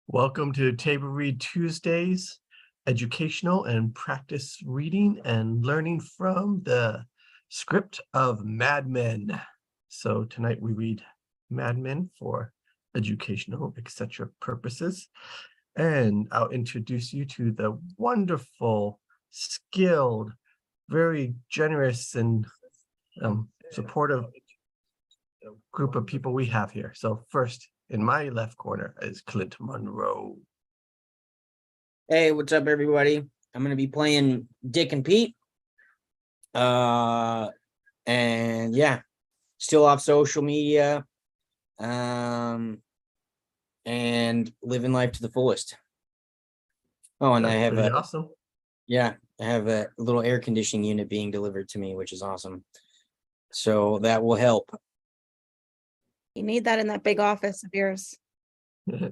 Welcome to Table Read Tuesdays, educational and practice reading and learning from the script of Mad Men. So tonight we read Mad Men for educational, etc. purposes. And I'll introduce you to the wonderful, skilled, very generous and supportive group of people we have here. So first, in my left corner is Clint Monroe. Hey, what's up, everybody? I'm going to be playing Dick and Pete. And yeah, still off social media. And living life to the fullest. Oh, and That's I have awesome. Yeah, I have a little air conditioning unit being delivered to me, which is awesome. So that will help. You need that in that big office of yours.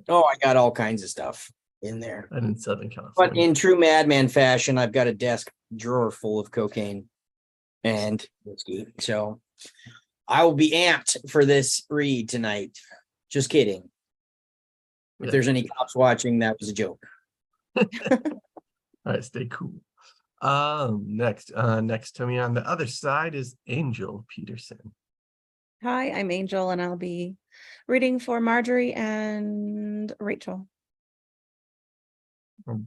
Oh, I got all kinds of stuff in there. And in Southern California. But in true madman fashion, I've got a desk drawer full of cocaine and whiskey. So I will be amped for this read tonight. Just kidding. If there's any cops watching, that was a joke. All right, stay cool. Next to me on the other side is Angel Peterson. Hi, I'm Angel, and I'll be reading for Marjorie and Rachel. All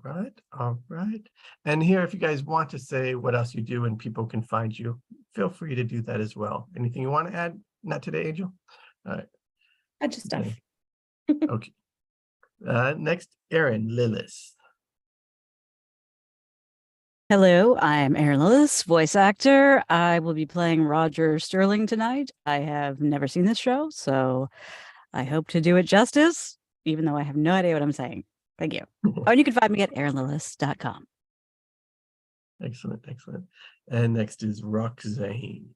right. And here, if you guys want to say what else you do and people can find you, feel free to do that as well. Anything you want to add? Not today, Angel? All right. Just stuff. Okay. Next, Erin Lillis. Hello, I'm Erin Lillis, voice actor. I will be playing Roger Sterling tonight. I have never seen this show, so I hope to do it justice, even though I have no idea what I'm saying. Thank you. Oh, and you can find me at erinlillis.com. Excellent. And next is Roxane.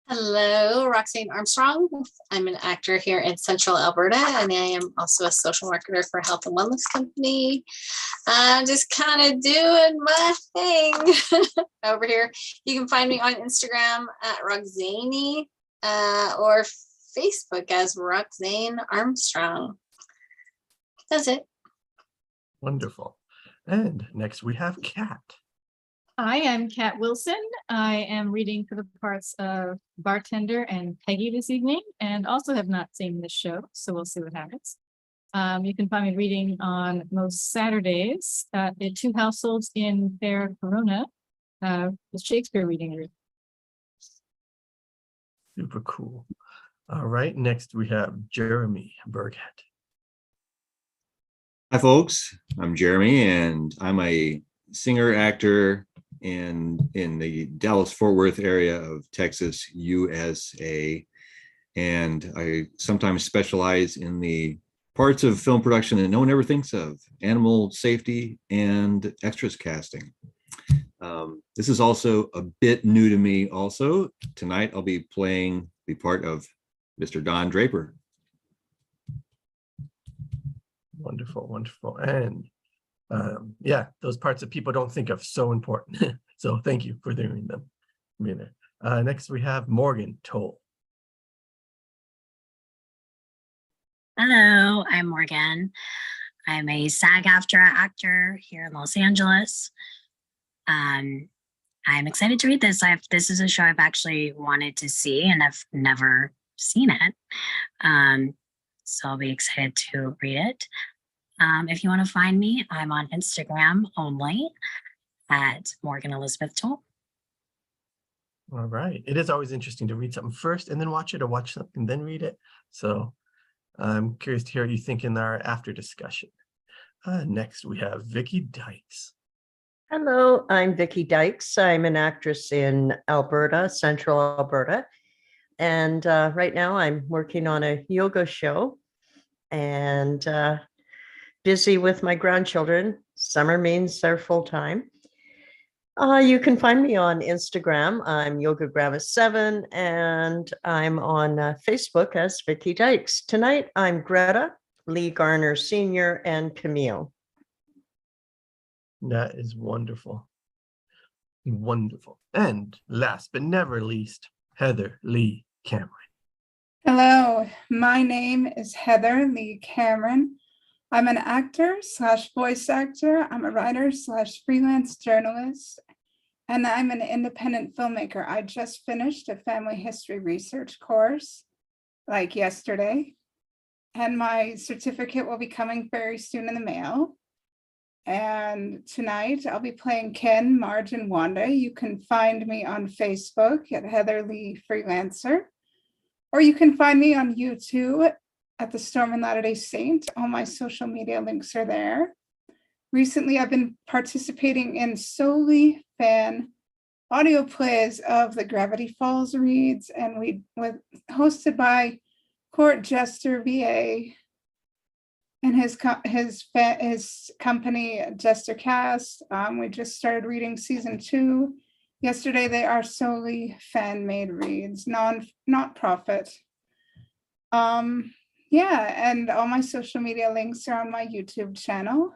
Hello, Roxane Armstrong. I'm an actor here in Central Alberta, and I am also a social marketer for a health and wellness company. I'm just kind of doing my thing over here. You can find me on Instagram at Roxane or Facebook as Roxane Armstrong. That's it. Wonderful. And next we have Kat. Hi, I'm Kat Wilson. I am reading for the parts of Bartender and Peggy this evening, and also have not seen this show, so we'll see what happens. You can find me reading on most Saturdays at the Two Households in Fair Corona, the Shakespeare reading room. Super cool. All right, next we have Jeremy Burgett. Hi, folks. I'm Jeremy, and I'm a singer, actor in the Dallas-Fort Worth area of Texas, USA. And I sometimes specialize in the parts of film production that no one ever thinks of: animal safety and extras casting. This is also a bit new to me also. Tonight I'll be playing the part of Mr. Don Draper. Wonderful. And yeah, those parts that people don't think of, so important. So thank you for doing them. Next we have Morgan Toll. Hello, I'm Morgan. I'm a SAG-AFTRA actor here in Los Angeles. I'm excited to read this. This is a show I've actually wanted to see, and I've never seen it. So I'll be excited to read it. If you want to find me, I'm on Instagram only at Morgan Elizabeth Toll. All right. It is always interesting to read something first and then watch it, or watch something then read it. So I'm curious to hear what you think in our after discussion. Next, we have Vicki Dykes. Hello, I'm Vicki Dykes. I'm an actress in Alberta, Central Alberta. And right now I'm working on a yoga show and busy with my grandchildren. Summer means they're full-time. You can find me on Instagram. I'm Yoga Grandma 7, and I'm on Facebook as Vicki Dykes. Tonight, I'm Greta, Lee Garner Sr., and Camille. That is wonderful. Wonderful. And last but never least, Heather Lee Cameron. Hello, my name is Heather Lee Cameron. I'm an actor slash voice actor. I'm a writer slash freelance journalist, and I'm an independent filmmaker. I just finished a family history research course like yesterday, and my certificate will be coming very soon in the mail. And tonight I'll be playing Ken, Marge, and Wanda. You can find me on Facebook at Heather Lee Freelancer, or you can find me on YouTube at the Storm and Latter-day Saint. All my social media links are there. Recently, I've been participating in solely fan audio plays of the Gravity Falls reads, and we were hosted by Court Jester VA and his company Jester Cast. We just started reading season 2 yesterday. They are solely fan-made reads, not profit. Yeah, and all my social media links are on my YouTube channel.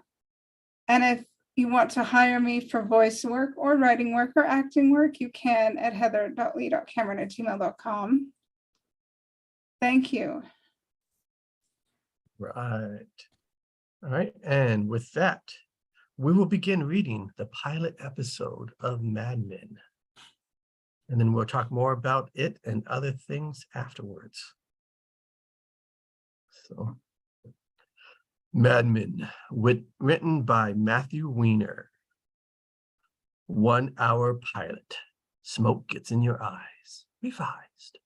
And if you want to hire me for voice work or writing work or acting work, you can at heather.lee.cameron@gmail.com. Thank you. Right. All right. And with that, we will begin reading the pilot episode of Mad Men. And then we'll talk more about it and other things afterwards. So, Mad Men, written by Matthew Weiner. 1 hour pilot. Smoke gets in your eyes. Revised.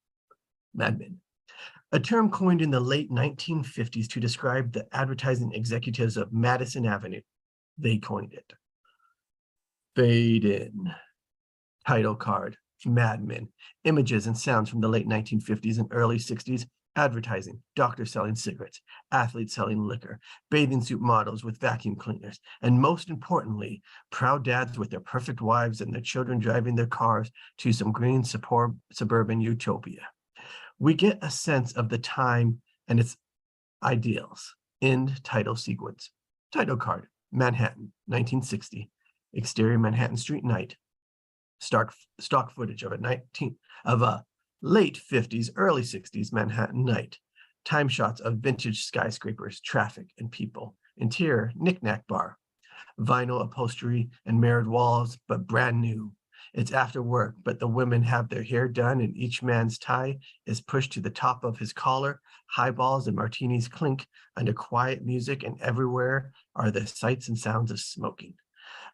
Mad Men. A term coined in the late 1950s to describe the advertising executives of Madison Avenue. They coined it. Fade in. Title card. Mad Men. Images and sounds from the late 1950s and early 60s. Advertising, doctors selling cigarettes, athletes selling liquor, bathing suit models with vacuum cleaners, and most importantly, proud dads with their perfect wives and their children driving their cars to some green suburban utopia. We get a sense of the time and its ideals. End title sequence. Title card, Manhattan, 1960. Exterior Manhattan street night. Stock footage of a late 50s, early 60s Manhattan night. Time shots of vintage skyscrapers, traffic, and people. Interior, knick-knack bar. Vinyl upholstery and mirrored walls, but brand new. It's after work, but the women have their hair done and each man's tie is pushed to the top of his collar. Highballs and martinis clink under quiet music, and everywhere are the sights and sounds of smoking.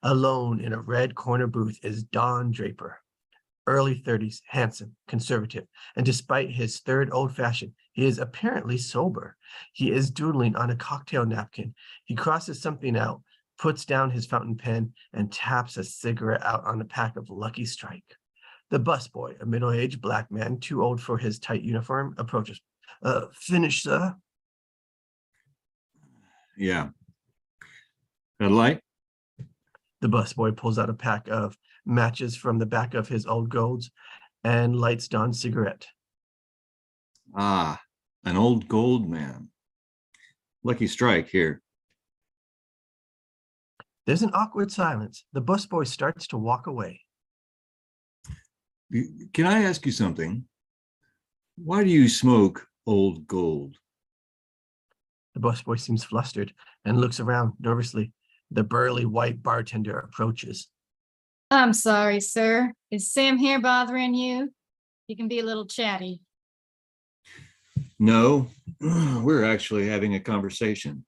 Alone in a red corner booth is Don Draper. Early 30s, handsome, conservative, and despite his third old-fashioned, he is apparently sober. He is doodling on a cocktail napkin. He crosses something out, puts down his fountain pen, and taps a cigarette out on a pack of Lucky Strike. The busboy, a middle-aged black man, too old for his tight uniform, approaches. Finish, sir? Yeah. Red light? The busboy pulls out a pack of matches from the back of his old golds and lights Don's cigarette. Ah, an old gold man. Lucky Strike here. There's an awkward silence. The busboy starts to walk away. Can I ask you something? Why do you smoke old gold? The busboy seems flustered and looks around nervously. The burly white bartender approaches. I'm sorry, sir. Is Sam here bothering you? He can be a little chatty. No, we're actually having a conversation.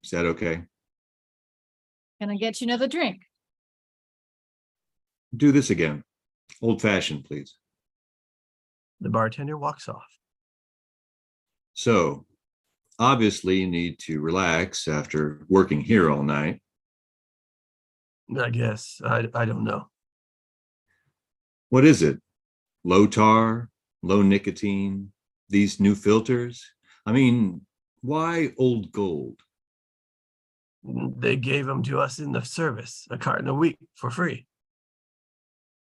Is that okay? Can I get you another drink? Do this again. Old fashioned, please. The bartender walks off. So, obviously, you need to relax after working here all night. I guess. I don't know. What is it? Low tar, low nicotine, these new filters? I mean, why old gold? They gave them to us in the service, a carton a week for free.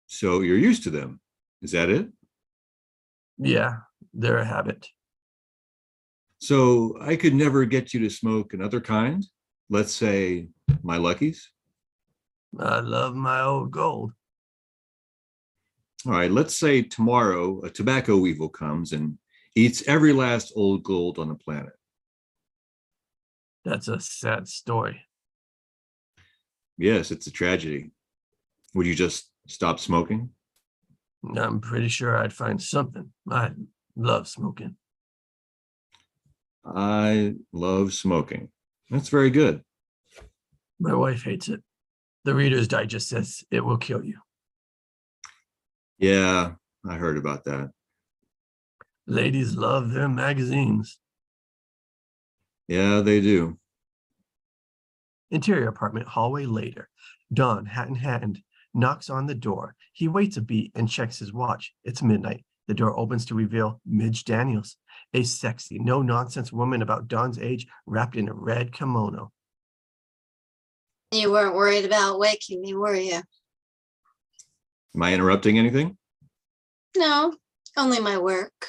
So you're used to them. Is that it? Yeah, they're a habit. So I could never get you to smoke another kind? Let's say my Luckies? I love my old gold. All right, let's say tomorrow a tobacco weevil comes and eats every last old gold on the planet. That's a sad story. Yes, it's a tragedy. Would you just stop smoking? I'm pretty sure I'd find something. I love smoking. I love smoking. That's very good. My wife hates it. The Reader's Digest says it will kill you. Yeah, I heard about that. Ladies love their magazines. Yeah, they do. Interior apartment, hallway later. Dawn, hat in hand, knocks on the door. He waits a beat and checks his watch. It's midnight. The door opens to reveal Midge Daniels, a sexy, no-nonsense woman about Dawn's age, wrapped in a red kimono. You weren't worried about waking me, were you? Am I interrupting anything? No, only my work.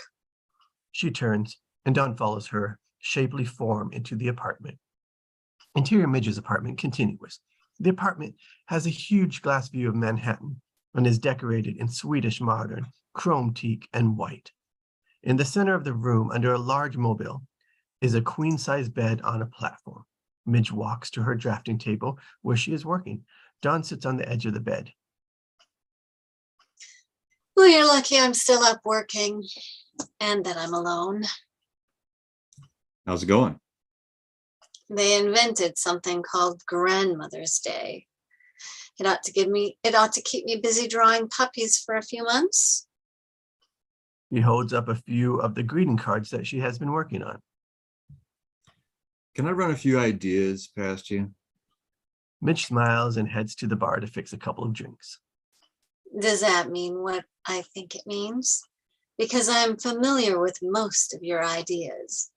She turns, and Dawn follows her shapely form into the apartment. Interior Midge's apartment continuous. The apartment has a huge glass view of Manhattan and is decorated in Swedish modern, chrome teak, and white. In the center of the room, under a large mobile, is a queen-size bed on a platform. Midge walks to her drafting table where she is working. Dawn sits on the edge of the bed. Well, you're lucky I'm still up working and that I'm alone. How's it going? They invented something called Grandmother's Day. It ought to keep me busy drawing puppies for a few months. He holds up a few of the greeting cards that she has been working on. Can I run a few ideas past you? Midge smiles and heads to the bar to fix a couple of drinks. Does that mean what I think it means? Because I'm familiar with most of your ideas.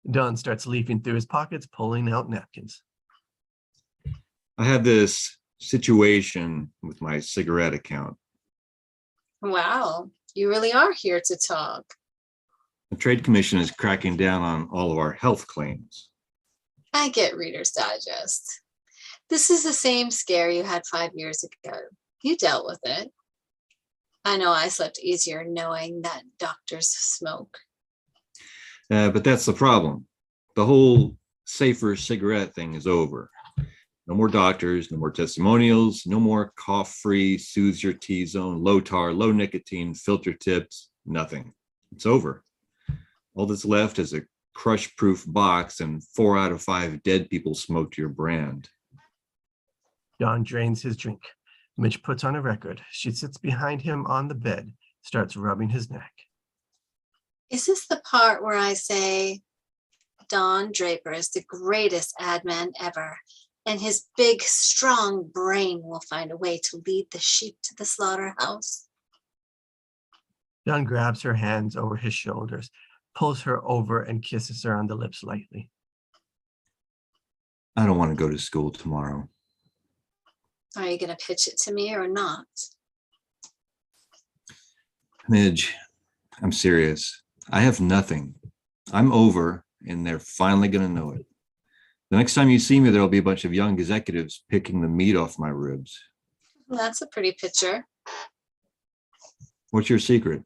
Dawn starts leafing through his pockets, pulling out napkins. I have this situation with my cigarette account. Wow, you really are here to talk. The Trade Commission is cracking down on all of our health claims. I get Reader's Digest. This is the same scare you had 5 years ago. You dealt with it. I know I slept easier knowing that doctors smoke. But that's the problem. The whole safer cigarette thing is over. No more doctors, no more testimonials, no more cough-free, soothes your T-zone, low tar, low nicotine, filter tips, nothing. It's over. All that's left is a crush-proof box and 4 out of 5 dead people smoked your brand. Dawn drains his drink. Midge puts on a record. She sits behind him on the bed, starts rubbing his neck. Is this the part where I say, Don Draper is the greatest ad man ever, and his big, strong brain will find a way to lead the sheep to the slaughterhouse? Dawn grabs her hands over his shoulders, pulls her over and kisses her on the lips lightly. I don't want to go to school tomorrow. Are you going to pitch it to me or not? Midge, I'm serious. I have nothing. I'm over, and they're finally going to know it. The next time you see me, there'll be a bunch of young executives picking the meat off my ribs. Well, that's a pretty picture. What's your secret?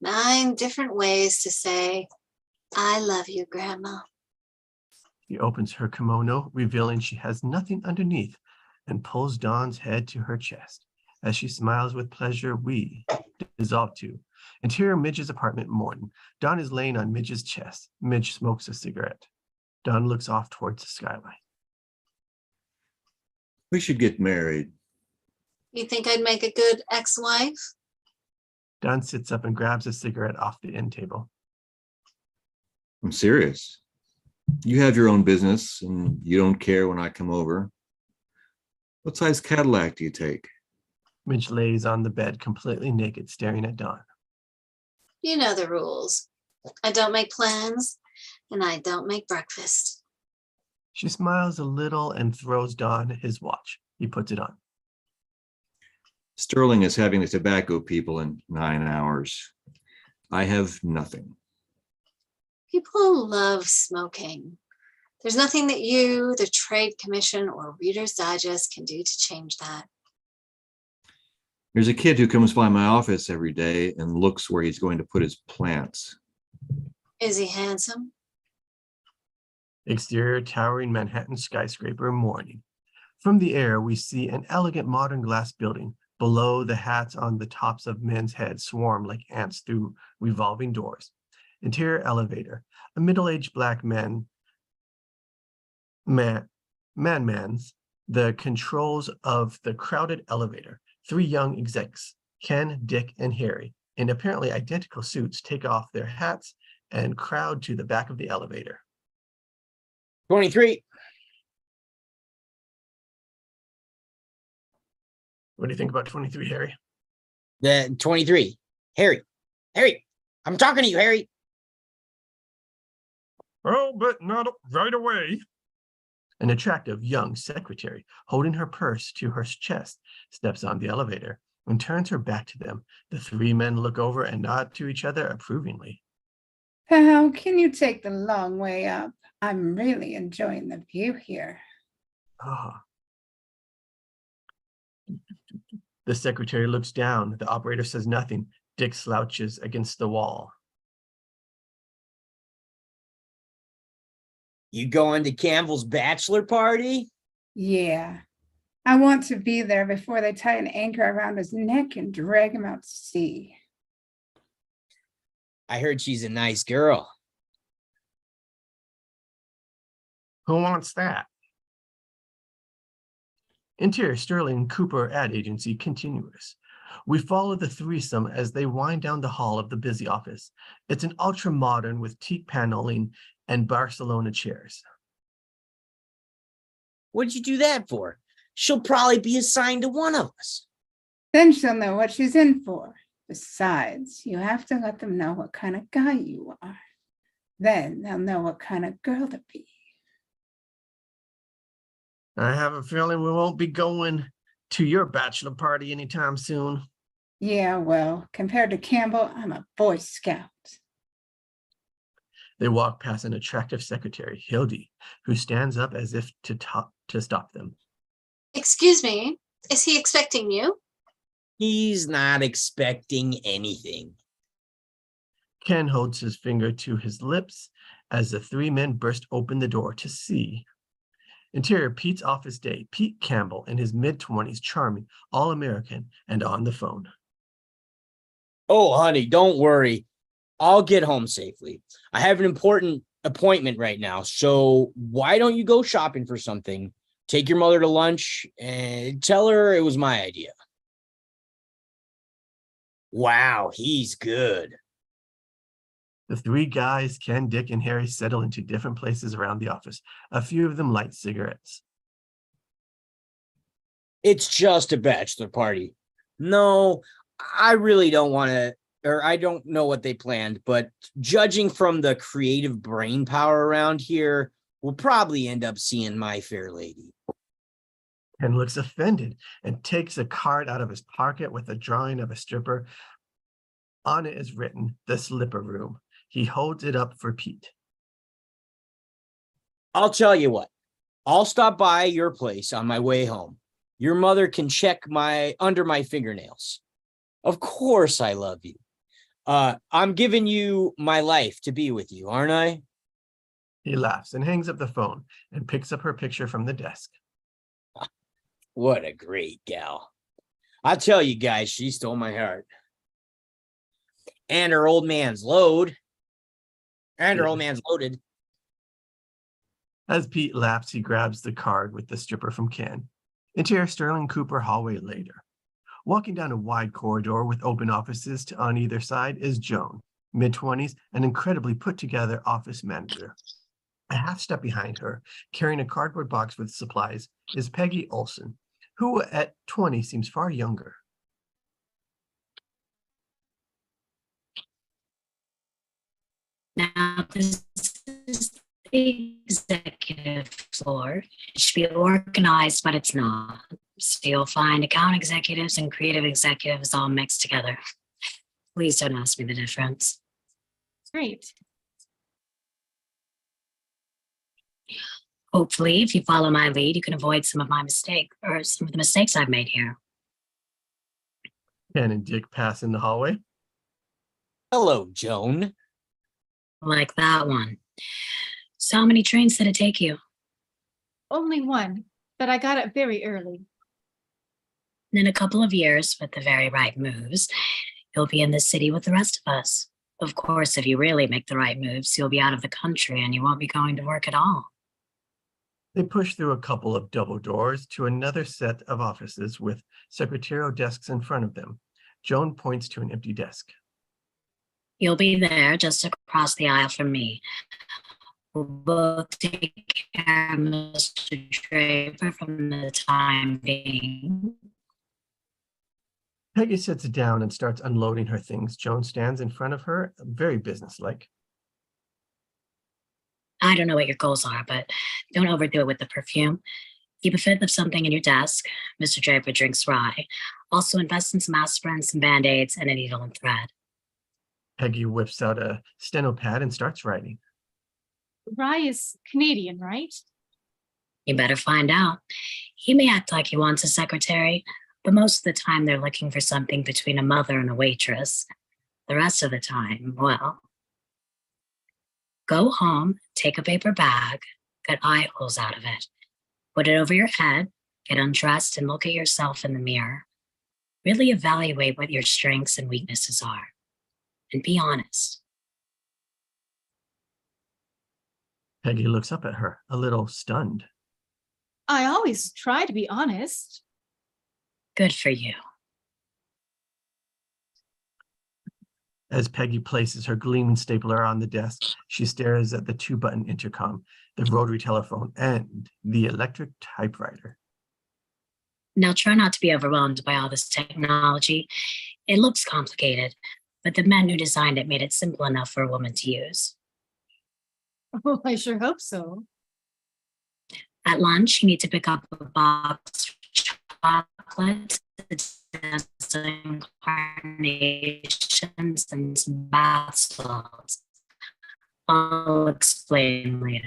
9 different ways to say, I love you, Grandma. She opens her kimono, revealing she has nothing underneath, and pulls Dawn's head to her chest. As she smiles with pleasure, we dissolve to interior Midge's apartment morning. Dawn is laying on Midge's chest. Midge smokes a cigarette. Dawn looks off towards the skyline. We should get married. You think I'd make a good ex-wife? Dawn sits up and grabs a cigarette off the end table. I'm serious. You have your own business, and you don't care when I come over. What size Cadillac do you take? Midge lays on the bed, completely naked, staring at Dawn. You know the rules. I don't make plans, and I don't make breakfast. She smiles a little and throws Dawn his watch. He puts it on. Sterling is having the tobacco people in 9 hours. I have nothing. People love smoking. There's nothing that you, the Trade Commission, or Reader's Digest can do to change that. There's a kid who comes by my office every day and looks where he's going to put his plants. Is he handsome? Exterior towering Manhattan skyscraper morning. From the air, we see an elegant modern glass building. Below, the hats on the tops of men's heads swarm like ants through revolving doors. Interior elevator. A middle-aged black man mans the controls of the crowded elevator. Three young execs, Ken, Dick, and Harry, in apparently identical suits, take off their hats and crowd to the back of the elevator. 23. What do you think about 23, Harry? The 23. Harry. I'm talking to you, Harry. Oh, but not right away. An attractive young secretary, holding her purse to her chest, steps on the elevator and turns her back to them. The three men look over and nod to each other approvingly. How can you take the long way up? I'm really enjoying the view here. Ah. The secretary looks down. The operator says nothing. Dick slouches against the wall. You going to Campbell's bachelor party? Yeah, I want to be there before they tie an anchor around his neck and drag him out to sea. I heard she's a nice girl. Who wants that? Interior Sterling Cooper ad agency continuous. We follow the threesome as they wind down the hall of the busy office. It's an ultra modern with teak paneling and Barcelona chairs. What'd you do that for? She'll probably be assigned to one of us. Then she'll know what she's in for. Besides, you have to let them know what kind of guy you are. Then they'll know what kind of girl to be. I have a feeling we won't be going to your bachelor party anytime soon. Yeah, well, compared to Campbell, I'm a Boy Scout. They walk past an attractive secretary, Hildy, who stands up as if to stop them. Excuse me, is he expecting you? He's not expecting anything. Ken holds his finger to his lips as the three men burst open the door to see. Interior Pete's office day. Pete Campbell in his mid-20s, charming, all-American, and on the phone. Oh, honey, don't worry. I'll get home safely. I have an important appointment right now, so why don't you go shopping for something? Take your mother to lunch and tell her it was my idea. Wow, he's good. The three guys, Ken, Dick, and Harry, settle into different places around the office. A few of them light cigarettes. It's just a bachelor party. No, I really don't want to, or I don't know what they planned, but judging from the creative brain power around here, we'll probably end up seeing My Fair Lady. Ken looks offended and takes a card out of his pocket with a drawing of a stripper. On it is written, "The Slipper Room." He holds it up for Pete. I'll tell you what, I'll stop by your place on my way home. Your mother can check under my fingernails. Of course I love you. I'm giving you my life to be with you, aren't I? He laughs and hangs up the phone and picks up her picture from the desk. What a great gal. I'll tell you guys, she stole my heart. And her old man's load. And her old man's loaded. As Pete laughs, he grabs the card with the stripper from Ken. Interior Sterling Cooper hallway later. Walking down a wide corridor with open offices on either side is Joan, mid-20s, an incredibly put-together office manager. A half step behind her, carrying a cardboard box with supplies, is Peggy Olson, who at 20 seems far younger. Now, this is the executive floor. It should be organized, but it's not. So you'll find account executives and creative executives all mixed together. Please don't ask me the difference. Great. Hopefully, if you follow my lead, you can avoid some of the mistakes I've made here. Ken and Dick pass in the hallway. Hello, Joan. Like that one. So how many trains did it take you? Only one, but I got up very early. In a couple of years, with the very right moves, you'll be in the city with the rest of us. Of course, if you really make the right moves, you'll be out of the country and you won't be going to work at all. They push through a couple of double doors to another set of offices with secretarial desks in front of them. Joan points to an empty desk. You'll be there just across the aisle from me. We'll both take care of Mr. Draper from the time being. Peggy sits down and starts unloading her things. Joan stands in front of her, very businesslike. I don't know what your goals are, but don't overdo it with the perfume. Keep a fifth of something in your desk. Mr. Draper drinks rye. Also invest in some aspirin, some Band-Aids, and a needle and thread. Peggy whips out a steno pad and starts writing. Rye is Canadian, right? You better find out. He may act like he wants a secretary, but most of the time they're looking for something between a mother and a waitress. The rest of the time, well, go home, take a paper bag, cut eye holes out of it, put it over your head, get undressed, and look at yourself in the mirror. Really evaluate what your strengths and weaknesses are, and be honest. Peggy looks up at her, a little stunned. I always try to be honest. Good for you. As Peggy places her gleaming stapler on the desk, she stares at the 2-button intercom, the rotary telephone, and the electric typewriter. Now try not to be overwhelmed by all this technology. It looks complicated, but the men who designed it made it simple enough for a woman to use. Oh, I sure hope so. At lunch, you need to pick up a box of chocolates, some carnations, and some bath salts. I'll explain later.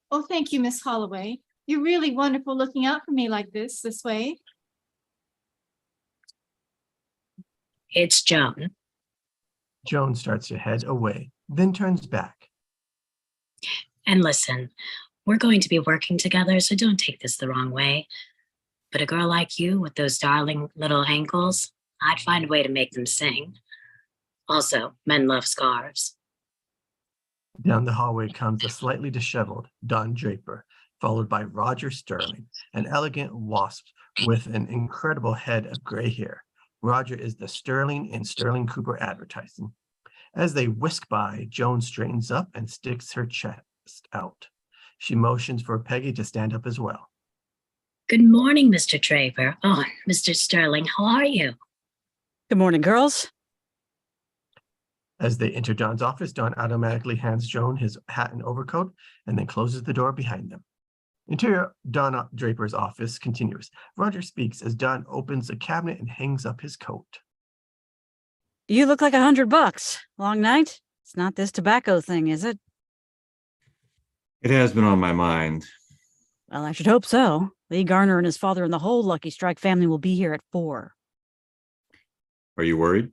Oh, thank you, Miss Holloway. You're really wonderful looking out for me like this way. It's Joan. Joan starts to head away, then turns back. And listen, we're going to be working together, so don't take this the wrong way. But a girl like you with those darling little ankles, I'd find a way to make them sing. Also, men love scarves. Down the hallway comes a slightly disheveled Don Draper, followed by Roger Sterling, an elegant wasp with an incredible head of gray hair. Roger is the Sterling in Sterling Cooper advertising. As they whisk by, Joan straightens up and sticks her chest out. She motions for Peggy to stand up as well. Good morning, Mr. Draper. Oh, Mr. Sterling, how are you? Good morning, girls. As they enter Don's office, Don automatically hands Joan his hat and overcoat and then closes the door behind them. Interior Don Draper's office continues. Roger speaks as Don opens a cabinet and hangs up his coat. You look like $100. Long night? It's not this tobacco thing, is it? It has been on my mind. Well, I should hope so. Lee Garner and his father and the whole Lucky Strike family will be here at 4. Are you worried?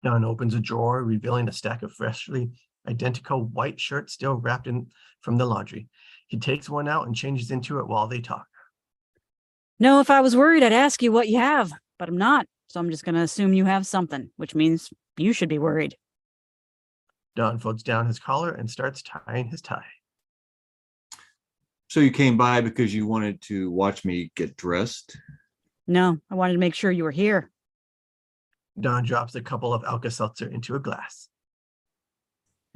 Don opens a drawer, revealing a stack of freshly identical white shirts still wrapped in from the laundry. He takes one out and changes into it while they talk. No, if I was worried, I'd ask you what you have, but I'm not. So I'm just going to assume you have something, which means you should be worried. Don folds down his collar and starts tying his tie. So you came by because you wanted to watch me get dressed? No, I wanted to make sure you were here. Don drops a couple of Alka-Seltzer into a glass.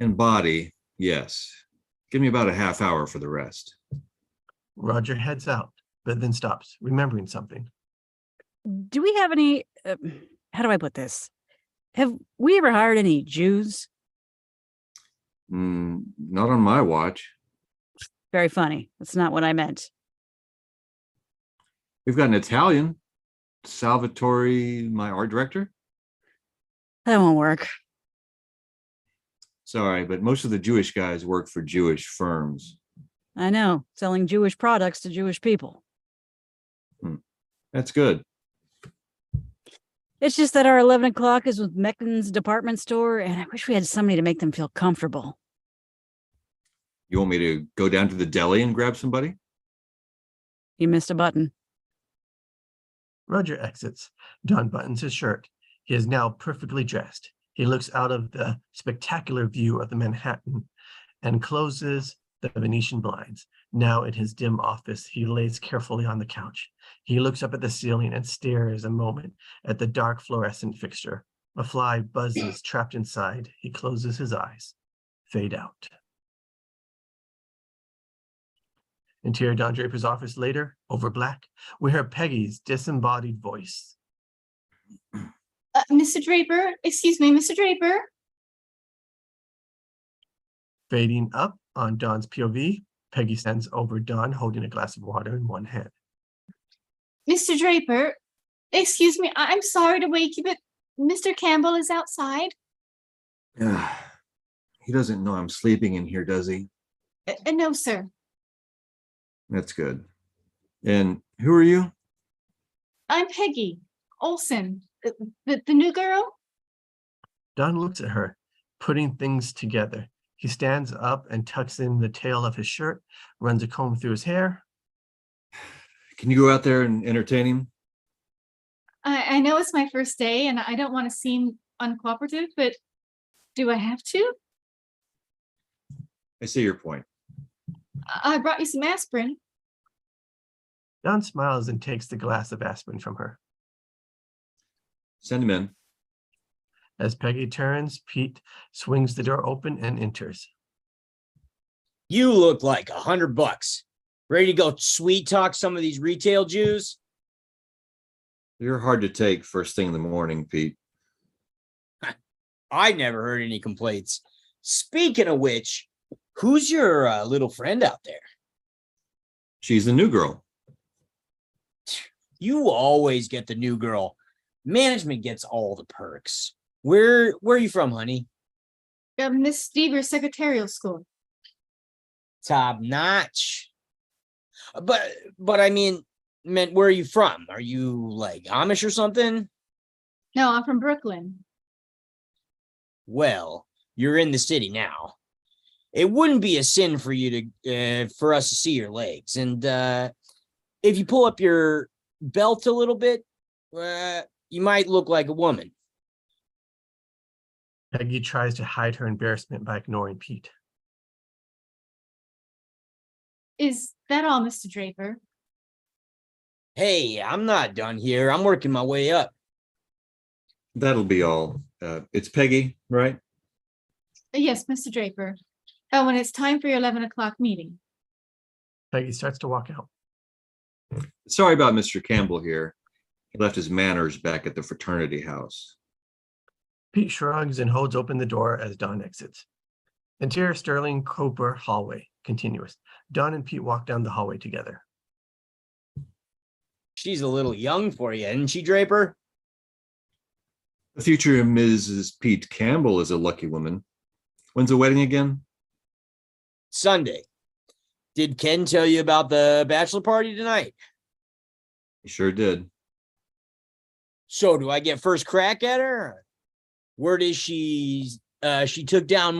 And body, yes. Give me about a half hour for the rest. Roger heads out, but then stops, remembering something. Do we have any, how do I put this? Have we ever hired any Jews? Not on my watch. Very funny. That's not what I meant. We've got an Italian, Salvatore, my art director. That won't work. Sorry, but most of the Jewish guys work for Jewish firms. I know, selling Jewish products to Jewish people. That's good. It's just that our 11 o'clock is with Meccan's department store, and I wish we had somebody to make them feel comfortable. You want me to go down to the deli and grab somebody? You missed a button. Roger exits. Don buttons his shirt. He is now perfectly dressed. He looks out of the spectacular view of the Manhattan and closes the Venetian blinds. Now in his dim office, he lays carefully on the couch. He looks up at the ceiling and stares a moment at the dark fluorescent fixture. A fly buzzes trapped inside. He closes his eyes. Fade out. Interior Don Draper's office later, over black, we hear Peggy's disembodied voice. Mr. Draper, excuse me, Mr. Draper. Fading up on Don's POV, Peggy stands over Don holding a glass of water in one hand. Mr. Draper, excuse me, I'm sorry to wake you, but Mr. Campbell is outside. He doesn't know I'm sleeping in here, does he? No, sir. That's good. And who are you? I'm Peggy Olson, the new girl. Don looks at her, putting things together. He stands up and tucks in the tail of his shirt, runs a comb through his hair. Can you go out there and entertain him? I know it's my first day and I don't want to seem uncooperative, but do I have to? I see your point. I brought you some aspirin. Don smiles and takes the glass of aspirin from her. Send him in. As Peggy turns, Pete swings the door open and enters. You look like $100. Ready to go sweet talk some of these retail Jews? You're hard to take first thing in the morning, Pete. I never heard any complaints. Speaking of which, who's your little friend out there? She's the new girl. You always get the new girl. Management gets all the perks. Where are you from, honey? Miss Stever's secretarial school. Top notch. But I meant where are you from? Are you like Amish or something? No, I'm from Brooklyn. Well, you're in the city now. It wouldn't be a sin for you to for us to see your legs. And if you pull up your belt a little bit, you might look like a woman. Peggy tries to hide her embarrassment by ignoring Pete. Is that all, Mr. Draper? Hey, I'm not done here. I'm working my way up. That'll be all. It's Peggy, right? Yes, Mr. Draper. Oh, and it's time for your 11 o'clock meeting. Peggy starts to walk out. Sorry about Mr. Campbell here. He left his manners back at the fraternity house. Pete shrugs and holds open the door as Don exits. Interior Sterling Cooper hallway, continuous. Don and Pete walk down the hallway together. She's a little young for you, isn't she, Draper? The future Mrs. Pete Campbell is a lucky woman. When's the wedding again? Sunday. Did Ken tell you about the bachelor party tonight? He sure did. So do I get first crack at her? Word is she took down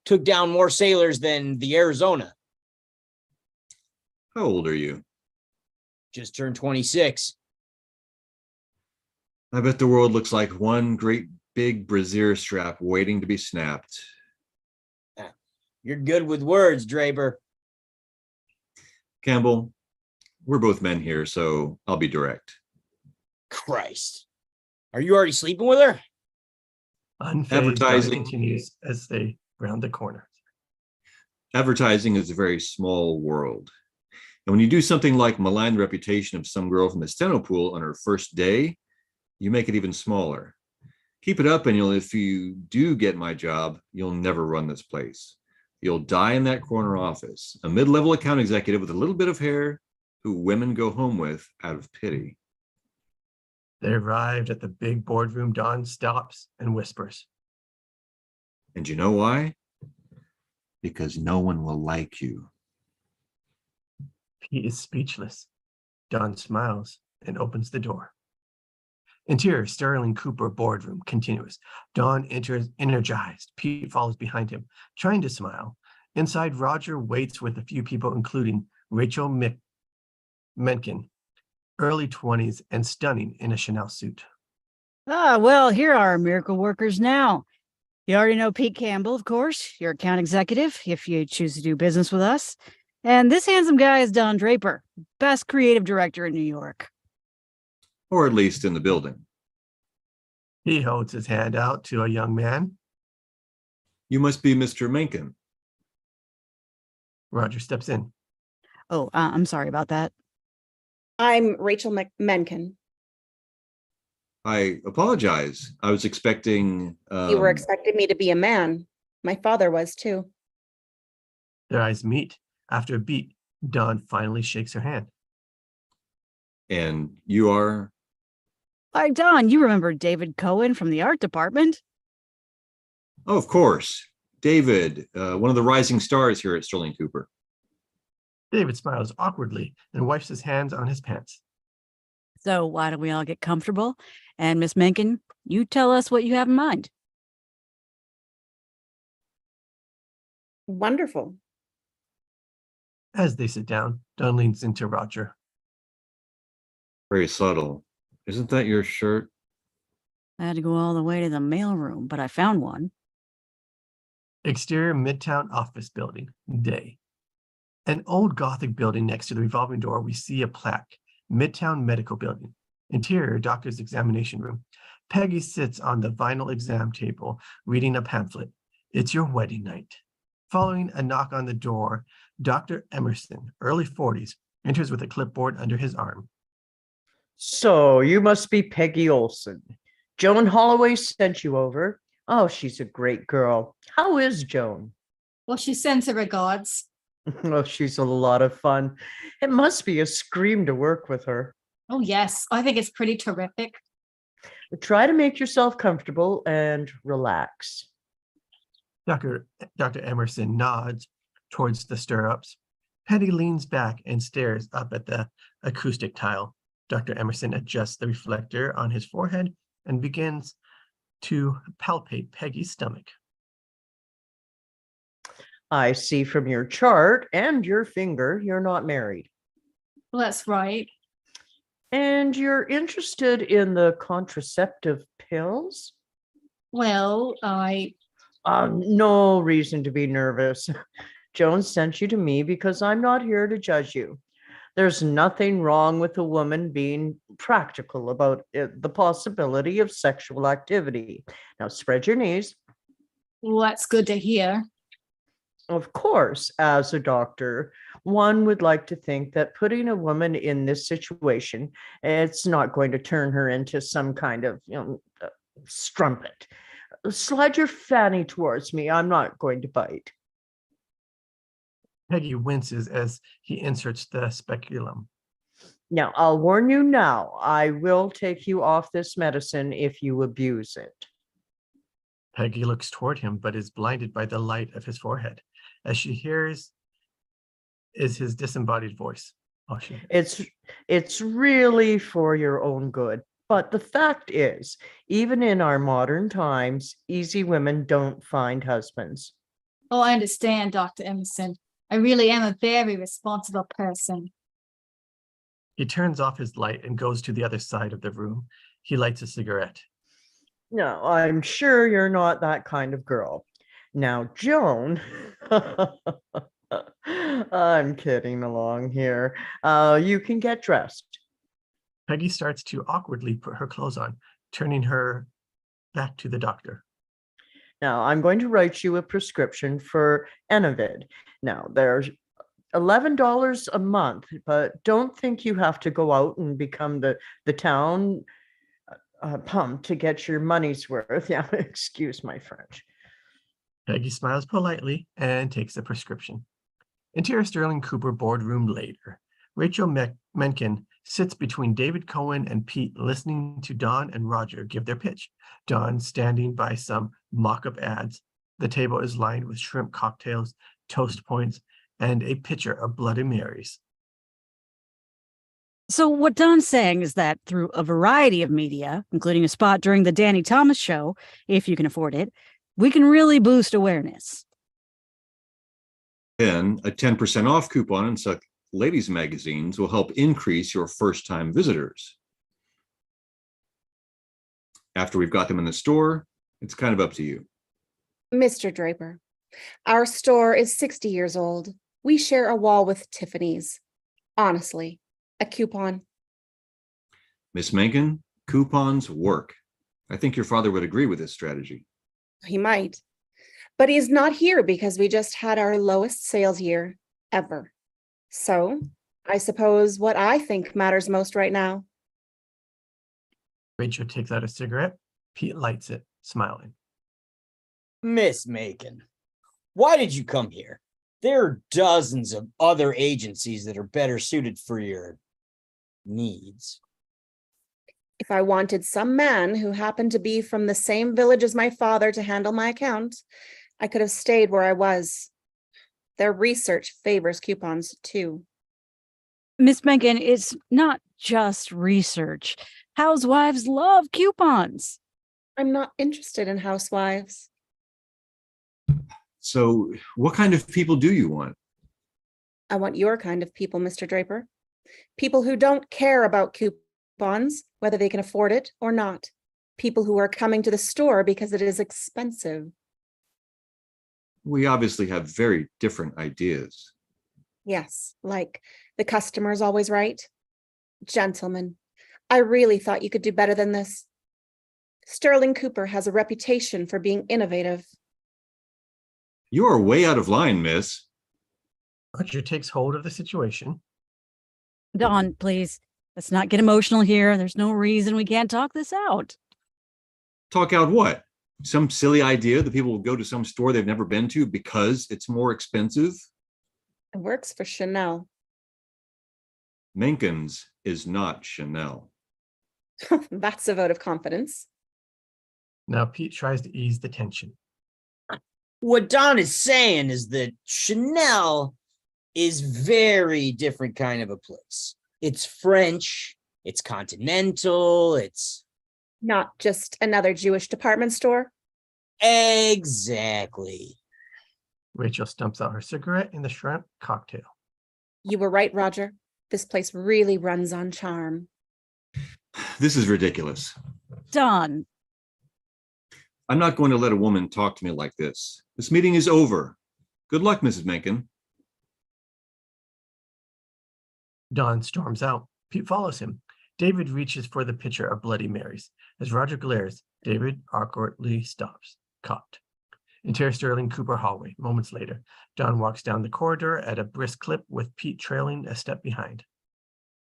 took down more sailors than the Arizona. How old are you? Just turned 26. I bet the world looks like one great big brassiere strap waiting to be snapped. You're good with words, Draper. Campbell, we're both men here, so I'll be direct. Christ. Are you already sleeping with her? Unfazed, Don Advertising. continues as they round the corner. Advertising is a very small world. And when you do something like malign the reputation of some girl from the steno pool on her first day, you make it even smaller. Keep it up, and if you do get my job, you'll never run this place. You'll die in that corner office, a mid-level account executive with a little bit of hair who women go home with out of pity. They arrived at the big boardroom. Don stops and whispers. And you know why? Because no one will like you. Pete is speechless. Don smiles and opens the door. Interior Sterling Cooper boardroom continuous. Dawn enters energized. Pete follows behind him, trying to smile. Inside, Roger waits with a few people, including Rachel Mencken, early 20s and stunning in a Chanel suit. Ah, well, here are our miracle workers now. You already know Pete Campbell, of course, your account executive, if you choose to do business with us. And this handsome guy is Don Draper, best creative director in New York. Or at least in the building. He holds his hand out to a young man. You must be Mr. Mencken. Roger steps in. Oh, I'm sorry about that. I'm Rachel Mencken. I apologize. I was expecting. You were expecting me to be a man. My father was too. Their eyes meet. After a beat, Dawn finally shakes her hand. And you are? Hi, Don, you remember David Cohen from the art department? Oh, of course. David, one of the rising stars here at Sterling Cooper. David smiles awkwardly and wipes his hands on his pants. So why don't we all get comfortable? And Miss Mencken, you tell us what you have in mind. Wonderful. As they sit down, Dawn leans into Roger. Very subtle. Isn't that your shirt? I had to go all the way to the mailroom, but I found one. Exterior Midtown office building, day. An old Gothic building next to the revolving door, we see a plaque, Midtown Medical Building. Interior, doctor's examination room. Peggy sits on the vinyl exam table, reading a pamphlet. It's your wedding night. Following a knock on the door, Dr. Emerson, early 40s, enters with a clipboard under his arm. So you must be Peggy Olson. Joan Holloway sent you over. Oh, she's a great girl. How is Joan? Well, she sends her regards. Oh, she's a lot of fun. It must be a scream to work with her. Oh, yes. I think it's pretty terrific. Try to make yourself comfortable and relax. Dr. Emerson nods towards the stirrups. Peggy leans back and stares up at the acoustic tile. Dr. Emerson adjusts the reflector on his forehead and begins to palpate Peggy's stomach. I see from your chart and your finger you're not married. Well, that's right. And you're interested in the contraceptive pills? Well, No reason to be nervous. Joan sent you to me because I'm not here to judge you. There's nothing wrong with a woman being practical about the possibility of sexual activity. Now spread your knees. well, that's good to hear. Of course, as a doctor, one would like to think that putting a woman in this situation, it's not going to turn her into some kind of, strumpet. Slide your fanny towards me. I'm not going to bite. Peggy winces as he inserts the speculum. Now, I'll warn you now, I will take you off this medicine if you abuse it. Peggy looks toward him, but is blinded by the light of his forehead. As she hears is his disembodied voice. Oh, shit. It's really for your own good. But the fact is, even in our modern times, easy women don't find husbands. Oh, I understand, Dr. Emerson. I really am a very responsible person. He turns off his light and goes to the other side of the room. He lights a cigarette. No, I'm sure you're not that kind of girl. Now, Joan, I'm kidding along here. You can get dressed. Peggy starts to awkwardly put her clothes on, turning her back to the doctor. Now, I'm going to write you a prescription for Enovid. Now, there's $11 a month, but don't think you have to go out and become the town pump to get your money's worth. Yeah, excuse my French. Peggy smiles politely and takes the prescription. Interior Sterling Cooper boardroom later. Rachel Mencken sits between David Cohen and Pete, listening to Dawn and Roger give their pitch. Dawn standing by some mock-up ads. The table is lined with shrimp cocktails, toast points, and a pitcher of Bloody Marys. So what Don's saying is that through a variety of media, including a spot during the Danny Thomas show, if you can afford it, we can really boost awareness. Then a 10% off coupon in such ladies' magazines will help increase your first-time visitors. After we've got them in the store, it's kind of up to you. Mr. Draper, our store is 60 years old. We share a wall with Tiffany's. Honestly, a coupon. Miss Mencken, coupons work. I think your father would agree with this strategy. He might, but he's not here because we just had our lowest sales year ever. So I suppose what I think matters most right now. Rachel takes out a cigarette. Pete lights it, smiling. Miss Macon, why did you come here? There are dozens of other agencies that are better suited for your needs. If I wanted some man who happened to be from the same village as my father to handle my account, I could have stayed where I was. Their research favors coupons too. Miss Mencken, it's not just research. Housewives love coupons. I'm not interested in housewives. So what kind of people do you want? I want your kind of people, Mr. Draper. People who don't care about coupons, whether they can afford it or not. People who are coming to the store because it is expensive. We obviously have very different ideas. Yes, like the customer's always right. Gentlemen, I really thought you could do better than this. Sterling Cooper has a reputation for being innovative. You are way out of line, miss. Roger takes hold of the situation. Don, please, let's not get emotional here. There's no reason we can't talk this out. Talk out what? Some silly idea that people will go to some store they've never been to because it's more expensive? It works for Chanel. Mencken's is not Chanel. That's a vote of confidence. Now Pete tries to ease the tension. What Don is saying is that Chanel is very different kind of a place. It's French, it's continental, it's Not just another Jewish department store. exactly. Rachel stumps out her cigarette and the shrimp cocktail. You were right, Roger. This place really runs on charm. This is ridiculous. Don, I'm not going to let a woman talk to me like this. This meeting is over. Good luck, Mrs. Mencken. Don storms out. Pete follows him. David reaches for the pitcher of Bloody Marys. As Roger glares, David awkwardly stops, caught. Enter Sterling Cooper hallway. Moments later, Don walks down the corridor at a brisk clip with Pete trailing a step behind.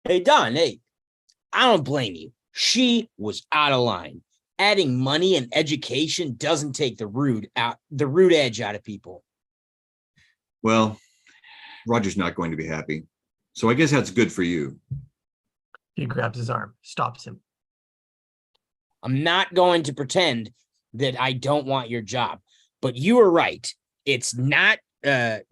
Hey, Don, hey, I don't blame you. She was out of line. Adding money and education doesn't take the rude edge out of people. Well, Roger's not going to be happy. So I guess that's good for you. He grabs his arm, stops him. I'm not going to pretend that I don't want your job, but you are right. It's not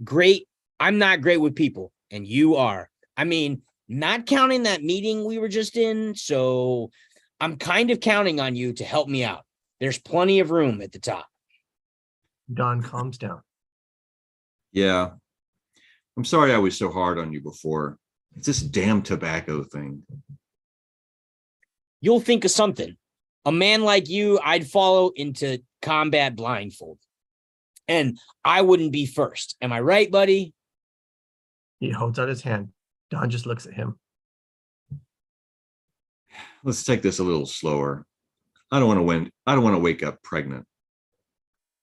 great. I'm not great with people, and you are. I mean, not counting that meeting we were just in, so I'm kind of counting on you to help me out. There's plenty of room at the top. Don calms down. Yeah. I'm sorry I was so hard on you before. It's this damn tobacco thing. You'll think of something. A man like you, I'd follow into combat blindfold. And I wouldn't be first. Am I right, buddy? He holds out his hand. Don just looks at him. Let's take this a little slower. I don't want to wake up pregnant.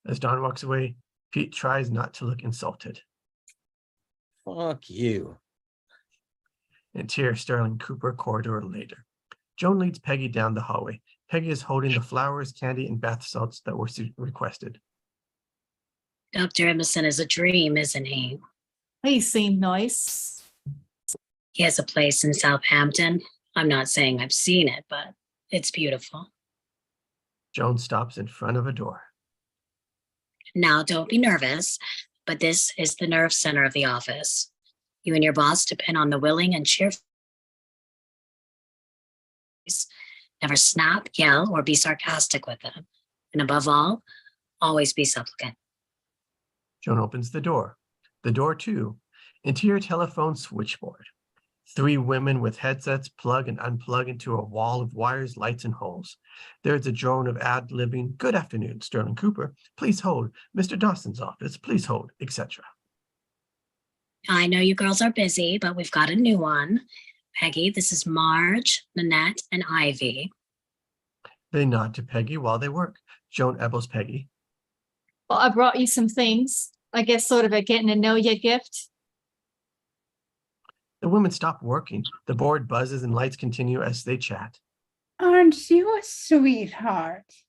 As Don walks away, Pete tries not to look insulted. Fuck you. Enter Sterling Cooper corridor later. Joan leads Peggy down the hallway. Peggy is holding the flowers, candy, and bath salts that were requested. Dr. Emerson is a dream, isn't he? He seemed nice. He has a place in Southampton. I'm not saying I've seen it, but it's beautiful. Joan stops in front of a door. Now, don't be nervous, but this is the nerve center of the office. You and your boss depend on the willing and cheerful Never snap, yell, or be sarcastic with them. And above all, always be supplicant. Joan opens the door. The door too. Interior telephone switchboard. 3 women with headsets plug and unplug into a wall of wires, lights, and holes. There's a drone of ad-libbing, "Good afternoon, Sterling Cooper. Please hold. Mr. Dawson's office. Please hold," etc. I know you girls are busy, but we've got a new one. Peggy, this is Marge, Nanette, and Ivy. They nod to Peggy while they work. Joan elbows Peggy. Well, I brought you some things. I guess sort of a getting to know you gift. The women stop working. The board buzzes and lights continue as they chat. Aren't you a sweetheart?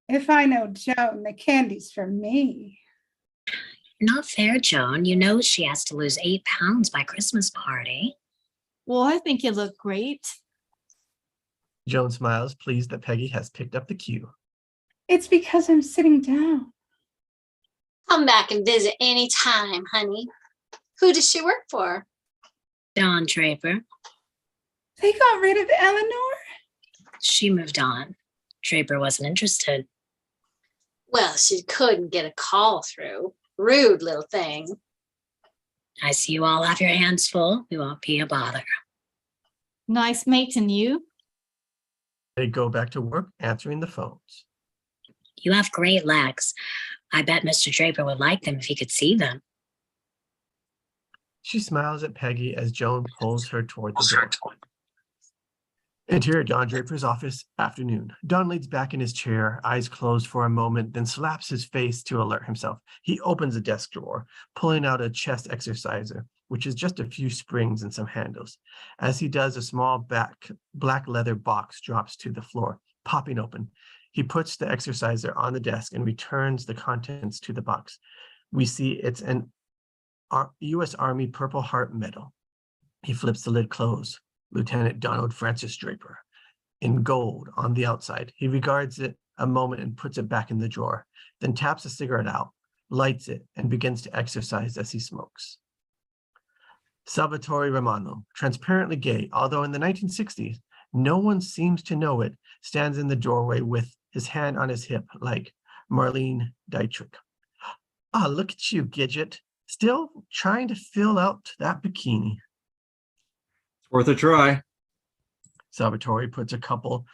If I know Joan, the candy's for me. Not fair, Joan. You know she has to lose 8 pounds by Christmas party. Well, I think you look great. Joan smiles, pleased that Peggy has picked up the cue. It's because I'm sitting down. Come back and visit anytime, honey. Who does she work for? Dawn Draper. They got rid of Eleanor? She moved on. Draper wasn't interested. Well, she couldn't get a call through. Rude little thing. I see you all have your hands full. We won't be a bother. Nice meeting you. They go back to work answering the phones. You have great legs. I bet Mr. Draper would like them if he could see them. She smiles at Peggy as Joan pulls her toward the door. Interior Don Draper's office, afternoon. Don leans back in his chair, eyes closed for a moment, then slaps his face to alert himself. He opens a desk drawer, pulling out a chest exerciser, which is just a few springs and some handles. As he does, a small black leather box drops to the floor, popping open. He puts the exerciser on the desk and returns the contents to the box. We see it's an U.S. Army Purple Heart medal. He flips the lid closed. Lieutenant Donald Francis Draper, in gold on the outside. He regards it a moment and puts it back in the drawer, then taps a cigarette out, lights it, and begins to exercise as he smokes. Salvatore Romano, transparently gay, although in the 1960s, no one seems to know it, stands in the doorway with his hand on his hip like Marlene Dietrich. Ah, look at you, Gidget, still trying to fill out that bikini. Worth a try. Salvatore puts a couple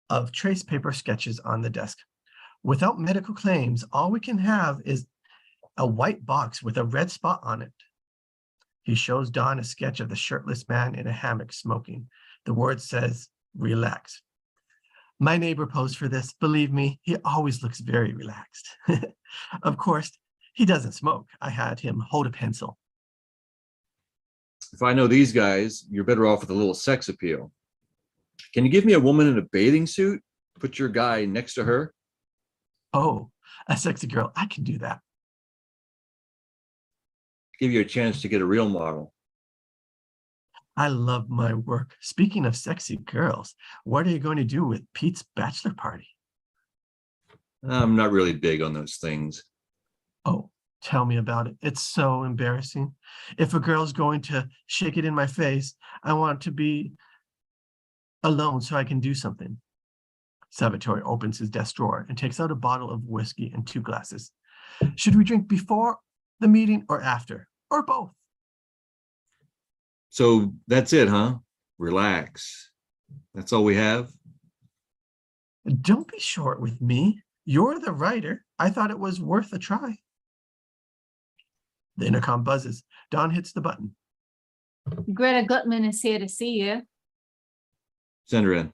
of trace paper sketches on the desk. Without medical claims, all we can have is a white box with a red spot on it. He shows Don a sketch of the shirtless man in a hammock smoking. The word says, "Relax." My neighbor posed for this. Believe me, he always looks very relaxed. Of course, he doesn't smoke. I had him hold a pencil. If I know these guys, you're better off with a little sex appeal. Can you give me a woman in a bathing suit? Put your guy next to her. Oh, a sexy girl. I can do that. Give you a chance to get a real model. I love my work. Speaking of sexy girls, what are you going to do with Pete's bachelor party? I'm not really big on those things. Oh, tell me about it. It's so embarrassing. If a girl's going to shake it in my face, I want to be alone so I can do something. Salvatore opens his desk drawer and takes out a bottle of whiskey and 2 glasses. Should we drink before the meeting or after, or both? So that's it, huh? Relax. That's all we have? Don't be short with me. You're the writer. I thought it was worth a try. The intercom buzzes. Don hits the button. Greta Gutman is here to see you. Send her in.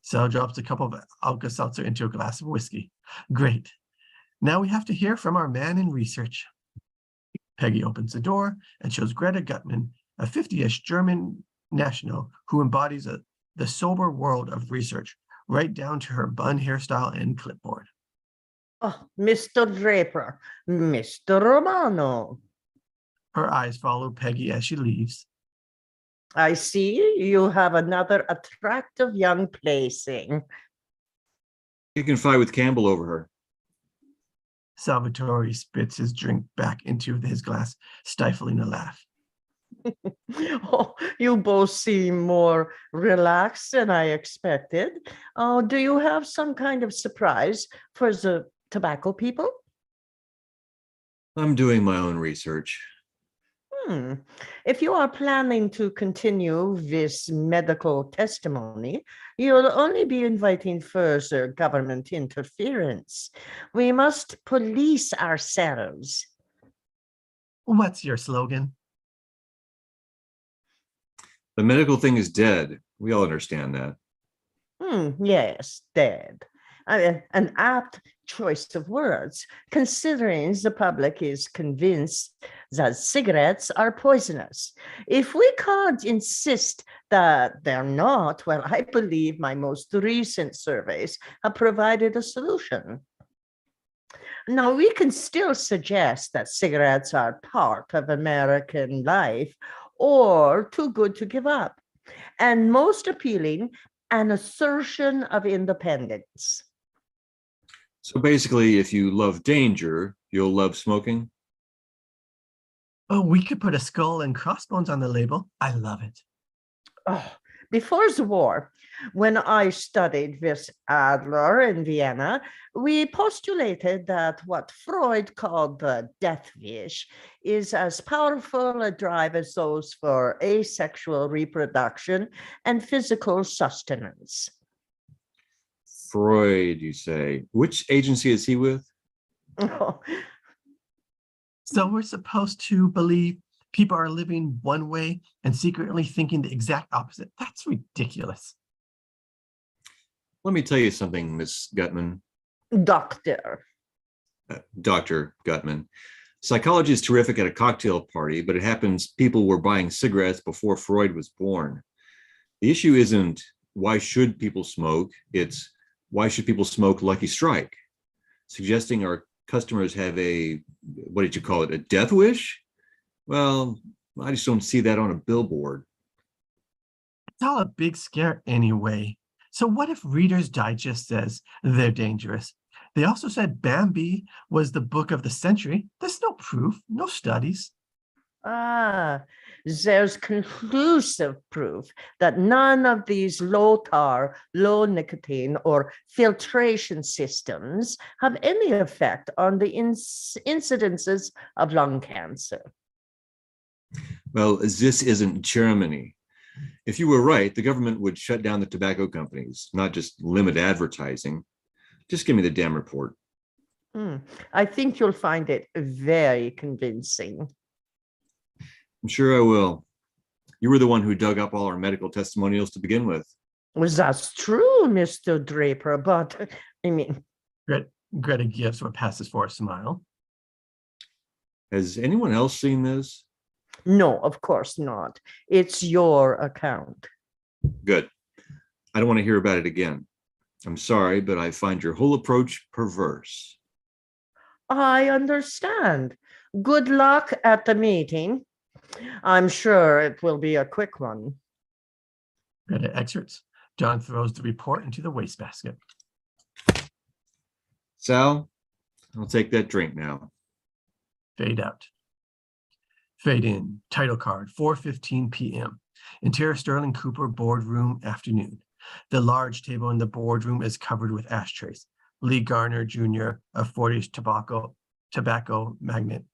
Sal drops a cup of Alka-Seltzer into a glass of whiskey. Great. Now we have to hear from our man in research. Peggy opens the door and shows Greta Gutman, a 50-ish German national who embodies the sober world of research, right down to her bun hairstyle and clipboard. Oh, Mr. Draper, Mr. Romano. Her eyes follow Peggy as she leaves. I see you have another attractive young placing. You can fight with Campbell over her. Salvatore spits his drink back into his glass, stifling a laugh. Oh, you both seem more relaxed than I expected. Oh, do you have some kind of surprise for the tobacco people? I'm doing my own research. Hmm. If you are planning to continue this medical testimony, you'll only be inviting further government interference. We must police ourselves. What's your slogan? The medical thing is dead. We all understand that. Yes, dead. An apt choice of words, considering the public is convinced that cigarettes are poisonous. If we can't insist that they're not, well, I believe my most recent surveys have provided a solution. Now, we can still suggest that cigarettes are part of American life or too good to give up. And most appealing, an assertion of independence. So basically, if you love danger, you'll love smoking. Oh, we could put a skull and crossbones on the label. I love it. Oh, before the war, when I studied with Adler in Vienna, we postulated that what Freud called the death wish is as powerful a drive as those for asexual reproduction and physical sustenance. Freud, you say. Which agency is he with? Oh, So we're supposed to believe people are living one way and secretly thinking the exact opposite. That's ridiculous. Let me tell you something, Miss Gutman, doctor. Dr. Gutman. Psychology is terrific at a cocktail party, but it happens people were buying cigarettes before Freud was born. The issue isn't why should people smoke, it's why should people smoke Lucky Strike? Suggesting our customers have a, what did you call it, a death wish? Well, I just don't see that on a billboard. It's all a big scare anyway. So what if Reader's Digest says they're dangerous? They also said Bambi was the book of the century. There's no proof, no studies. There's conclusive proof that none of these low tar, low nicotine, or filtration systems have any effect on the incidences of lung cancer. Well, this isn't Germany. If you were right, the government would shut down the tobacco companies, not just limit advertising. Just give me the damn report. I think you'll find it very convincing. I'm sure I will. You were the one who dug up all our medical testimonials to begin with. Well, that's true, Mr. Draper, but I mean, Greta gives what passes for a smile. Has anyone else seen this? no, of course not. It's your account. Good. I don't want to hear about it again. I'm sorry, but I find your whole approach perverse. I understand. Good luck at the meeting. I'm sure it will be a quick one. Greta excerpts. John throws the report into the wastebasket. Sal, I'll take that drink now. Fade out. Fade in. Title card, 4:15 p.m. Interior Sterling Cooper boardroom afternoon. The large table in the boardroom is covered with ashtrays. Lee Garner Jr., a 40s tobacco magnate,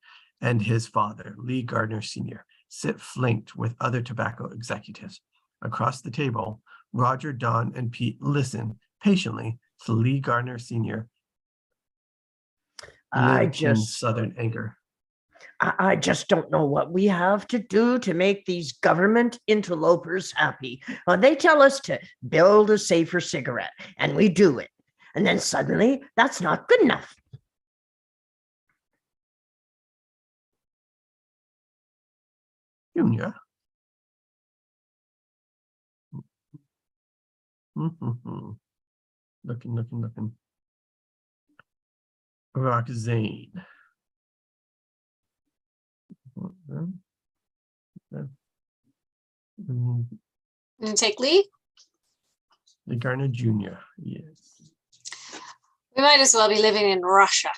and his father, Lee Gardner Sr., sit flanked with other tobacco executives. Across the table, Roger, Don, and Pete listen patiently to Lee Gardner Sr. live in Southern anger. I just don't know what we have to do to make these government interlopers happy. They tell us to build a safer cigarette, and we do it. And then suddenly, that's not good enough. Junior. Looking. Roxane. And take Lee. Lee Garner Jr. Yes. We might as well be living in Russia.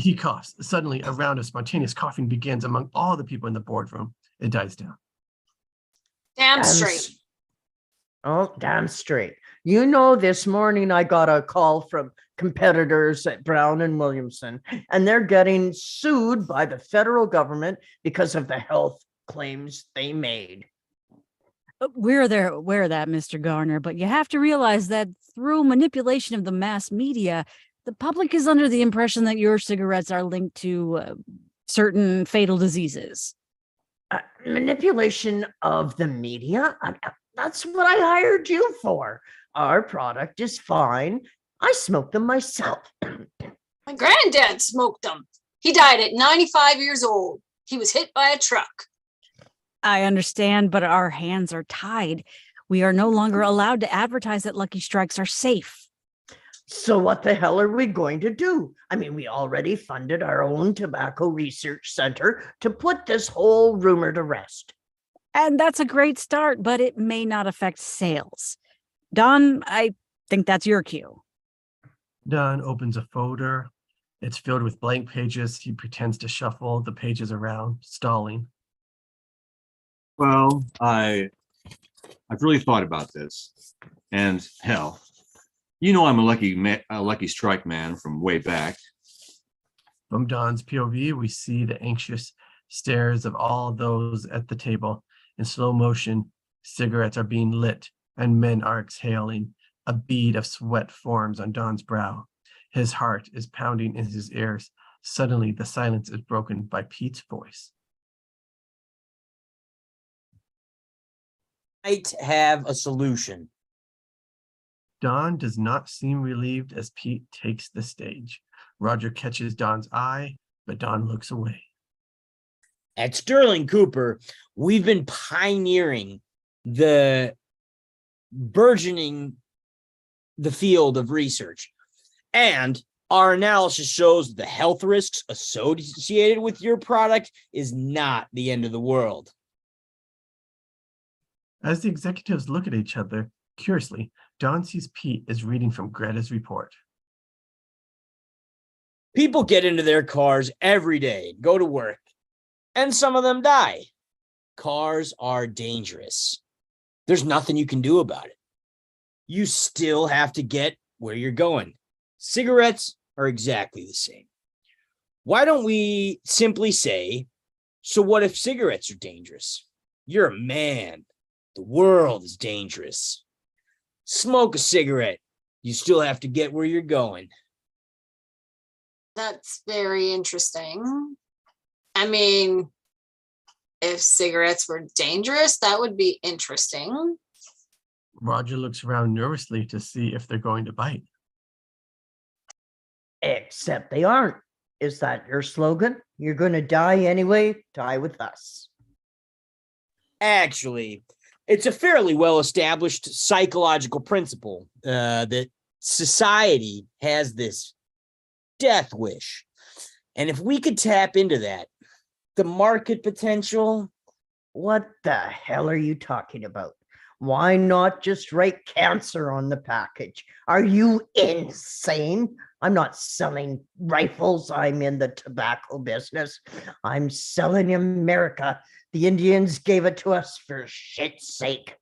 He coughs. Suddenly, a round of spontaneous coughing begins among all the people in the boardroom. It dies down. Damn Damn straight. s- Oh, damn straight. You know, this morning I got a call from competitors at Brown and Williamson, and they're getting sued by the federal government because of the health claims they made. We're there aware of that, Mr. Garner, but you have to realize that through manipulation of the mass media, the public is under the impression that your cigarettes are linked to certain fatal diseases. Manipulation of the media? That's what I hired you for. Our product is fine. I smoke them myself. My granddad smoked them. He died at 95 years old. He was hit by a truck. I understand, but our hands are tied. We are no longer allowed to advertise that Lucky Strikes are safe. So what the hell are we going to do? I mean, we already funded our own tobacco research center to put this whole rumor to rest. And that's a great start, but it may not affect sales. Don, I think that's your cue. Don opens a folder. It's filled with blank pages. He pretends to shuffle the pages around, stalling. Well, I've really thought about this, and hell, you know I'm a lucky strike man from way back. From Don's POV, we see the anxious stares of all those at the table. In slow motion, cigarettes are being lit and men are exhaling. A bead of sweat forms on Don's brow. His heart is pounding in his ears. Suddenly, the silence is broken by Pete's voice. Might have a solution. Don does not seem relieved as Pete takes the stage. Roger catches Don's eye, but Don looks away. At Sterling Cooper, we've been pioneering the burgeoning the field of research. And our analysis shows the health risks associated with your product is not the end of the world. As the executives look at each other, curiously, Don sees Pete is reading from Greta's report. People get into their cars every day, go to work, and some of them die. Cars are dangerous. There's nothing you can do about it. You still have to get where you're going. Cigarettes are exactly the same. Why don't we simply say, so what if cigarettes are dangerous? You're a man. The world is dangerous. Smoke a cigarette. You still have to get where you're going. That's very interesting. I mean, if cigarettes were dangerous, that would be interesting. Roger looks around nervously to see if they're going to bite. Except they aren't. Is that your slogan? You're going to die anyway, die with us. Actually, it's a fairly well-established psychological principle that society has this death wish. And if we could tap into that, the market potential. What the hell are you talking about? Why not just write cancer on the package? Are you insane? I'm not selling rifles. I'm in the tobacco business. I'm selling America. The Indians gave it to us for shit's sake.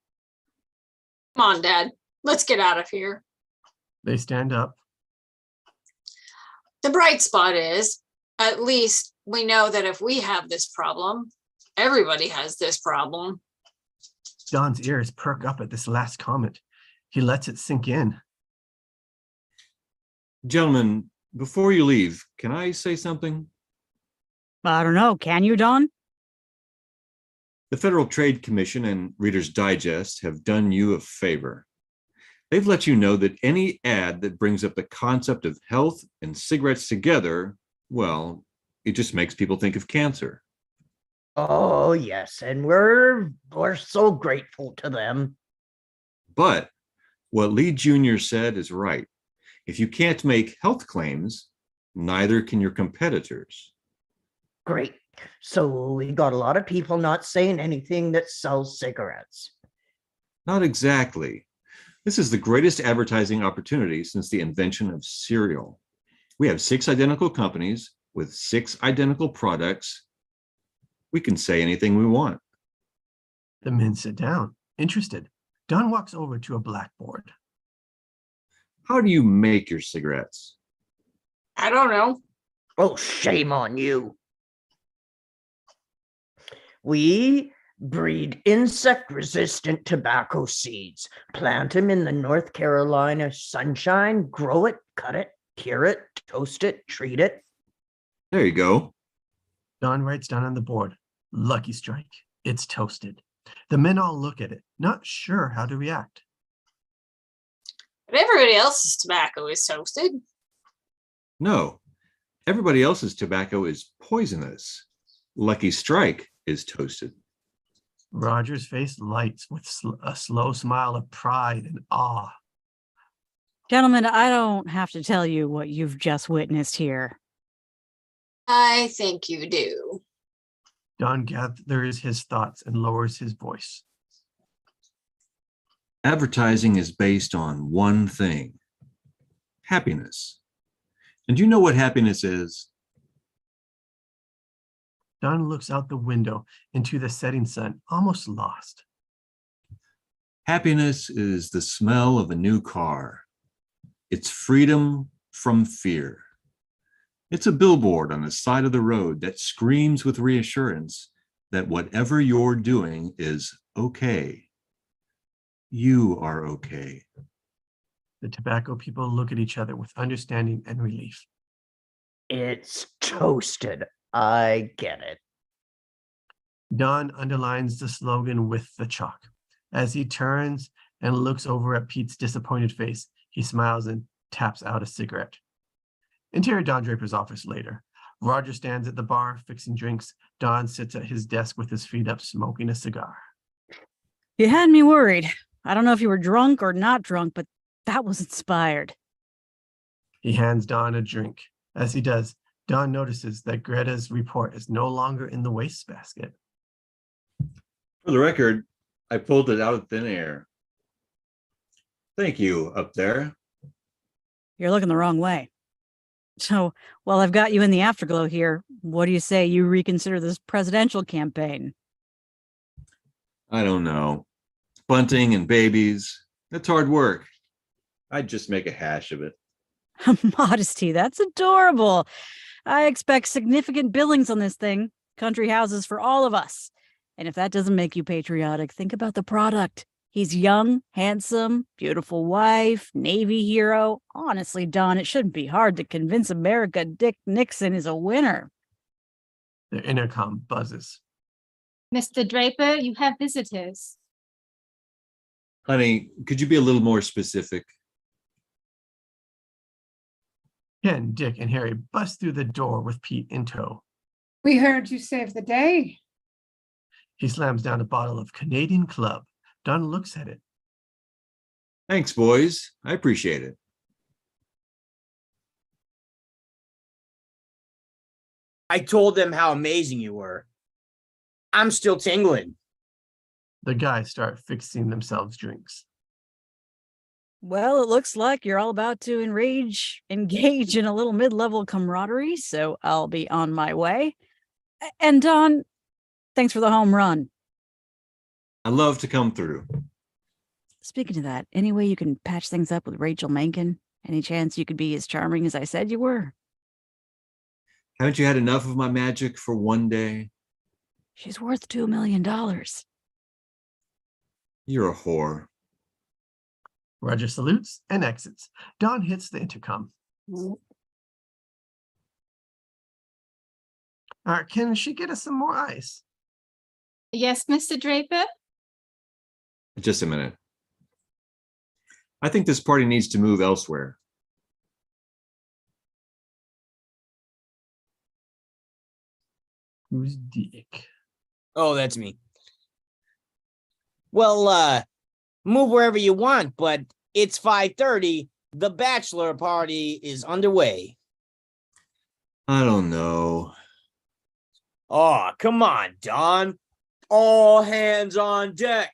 Come on, Dad. Let's get out of here. They stand up. The bright spot is, at least we know that if we have this problem, everybody has this problem. Don's ears perk up at this last comment. He lets it sink in. Gentlemen, before you leave, can I say something? I don't know. Can you, Don? The Federal Trade Commission and Reader's Digest have done you a favor. They've let you know that any ad that brings up the concept of health and cigarettes together, well, it just makes people think of cancer. Oh, yes, and we're so grateful to them. But what Lee Jr. said is right. If you can't make health claims, neither can your competitors. Great. So we got a lot of people not saying anything that sells cigarettes. Not exactly. This is the greatest advertising opportunity since the invention of cereal. We have 6 identical companies, with 6 identical products, we can say anything we want. The men sit down, interested. Don walks over to a blackboard. How do you make your cigarettes? I don't know. Oh, shame on you. We breed insect-resistant tobacco seeds, plant them in the North Carolina sunshine, grow it, cut it, cure it, toast it, treat it. There you go. Don writes down on the board, "Lucky Strike. It's toasted." The men all look at it, not sure how to react. But everybody else's tobacco is toasted. No, everybody else's tobacco is poisonous. Lucky Strike is toasted. Roger's face lights with a slow smile of pride and awe. Gentlemen, I don't have to tell you what you've just witnessed here. I think you do. Don gathers his thoughts and lowers his voice. Advertising is based on one thing: happiness. And you know what happiness is? Don looks out the window into the setting sun, almost lost. Happiness is the smell of a new car. It's freedom from fear. It's a billboard on the side of the road that screams with reassurance that whatever you're doing is okay. You are okay. The tobacco people look at each other with understanding and relief. It's toasted. I get it. Don underlines the slogan with the chalk. As he turns and looks over at Pete's disappointed face, he smiles and taps out a cigarette. Interior Don Draper's office later. Roger stands at the bar fixing drinks. Don sits at his desk with his feet up, smoking a cigar. You had me worried. I don't know if you were drunk or not drunk, but that was inspired. He hands Don a drink. As he does, Don notices that Greta's report is no longer in the wastebasket. For the record, I pulled it out of thin air. Thank you, up there. You're looking the wrong way. So, while I've got you in the afterglow here, what do you say you reconsider this presidential campaign? I don't know. Bunting and babies, that's hard work. I'd just make a hash of it. Modesty, that's adorable. I expect significant billings on this thing. Country houses for all of us. And if that doesn't make you patriotic, think about the product. He's young, handsome, beautiful wife, Navy hero. Honestly, Don, it shouldn't be hard to convince America Dick Nixon is a winner. The intercom buzzes. Mr. Draper, you have visitors. Honey, could you be a little more specific? Ken, Dick, and Harry bust through the door with Pete in tow. We heard you saved the day. He slams down a bottle of Canadian Club. Don looks at it. Thanks, boys. I appreciate it. I told them how amazing you were. I'm still tingling. The guys start fixing themselves drinks. Well, it looks like you're all about to engage in a little mid-level camaraderie, so I'll be on my way. And Don, thanks for the home run. I love to come through. Speaking of that, any way you can patch things up with Rachel Mencken? Any chance you could be as charming as I said you were? Haven't you had enough of my magic for one day? She's worth $2 million. You're a whore. Roger salutes and exits. Don hits the intercom. Can she get us some more ice? Yes, Mr. Draper? Just a minute. I think this party needs to move elsewhere. Who's Dick? Oh, that's me. Well, move wherever you want, but it's 5:30. The bachelor party is underway. I don't know. Oh, come on, Don. All hands on deck.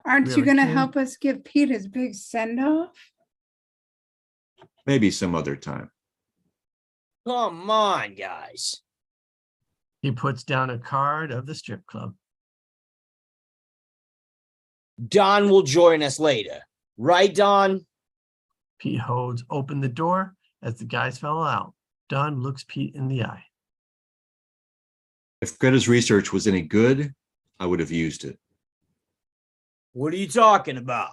Aren't you Really, gonna kid? help us give Pete his big send-off? Maybe some other time. Come on, guys. He puts down a card of the strip club. Don will join us later. Right, Don? Pete holds open the door as the guys fell out. Don looks Pete in the eye. If Greta's research was any good, I would have used it. What are you talking about?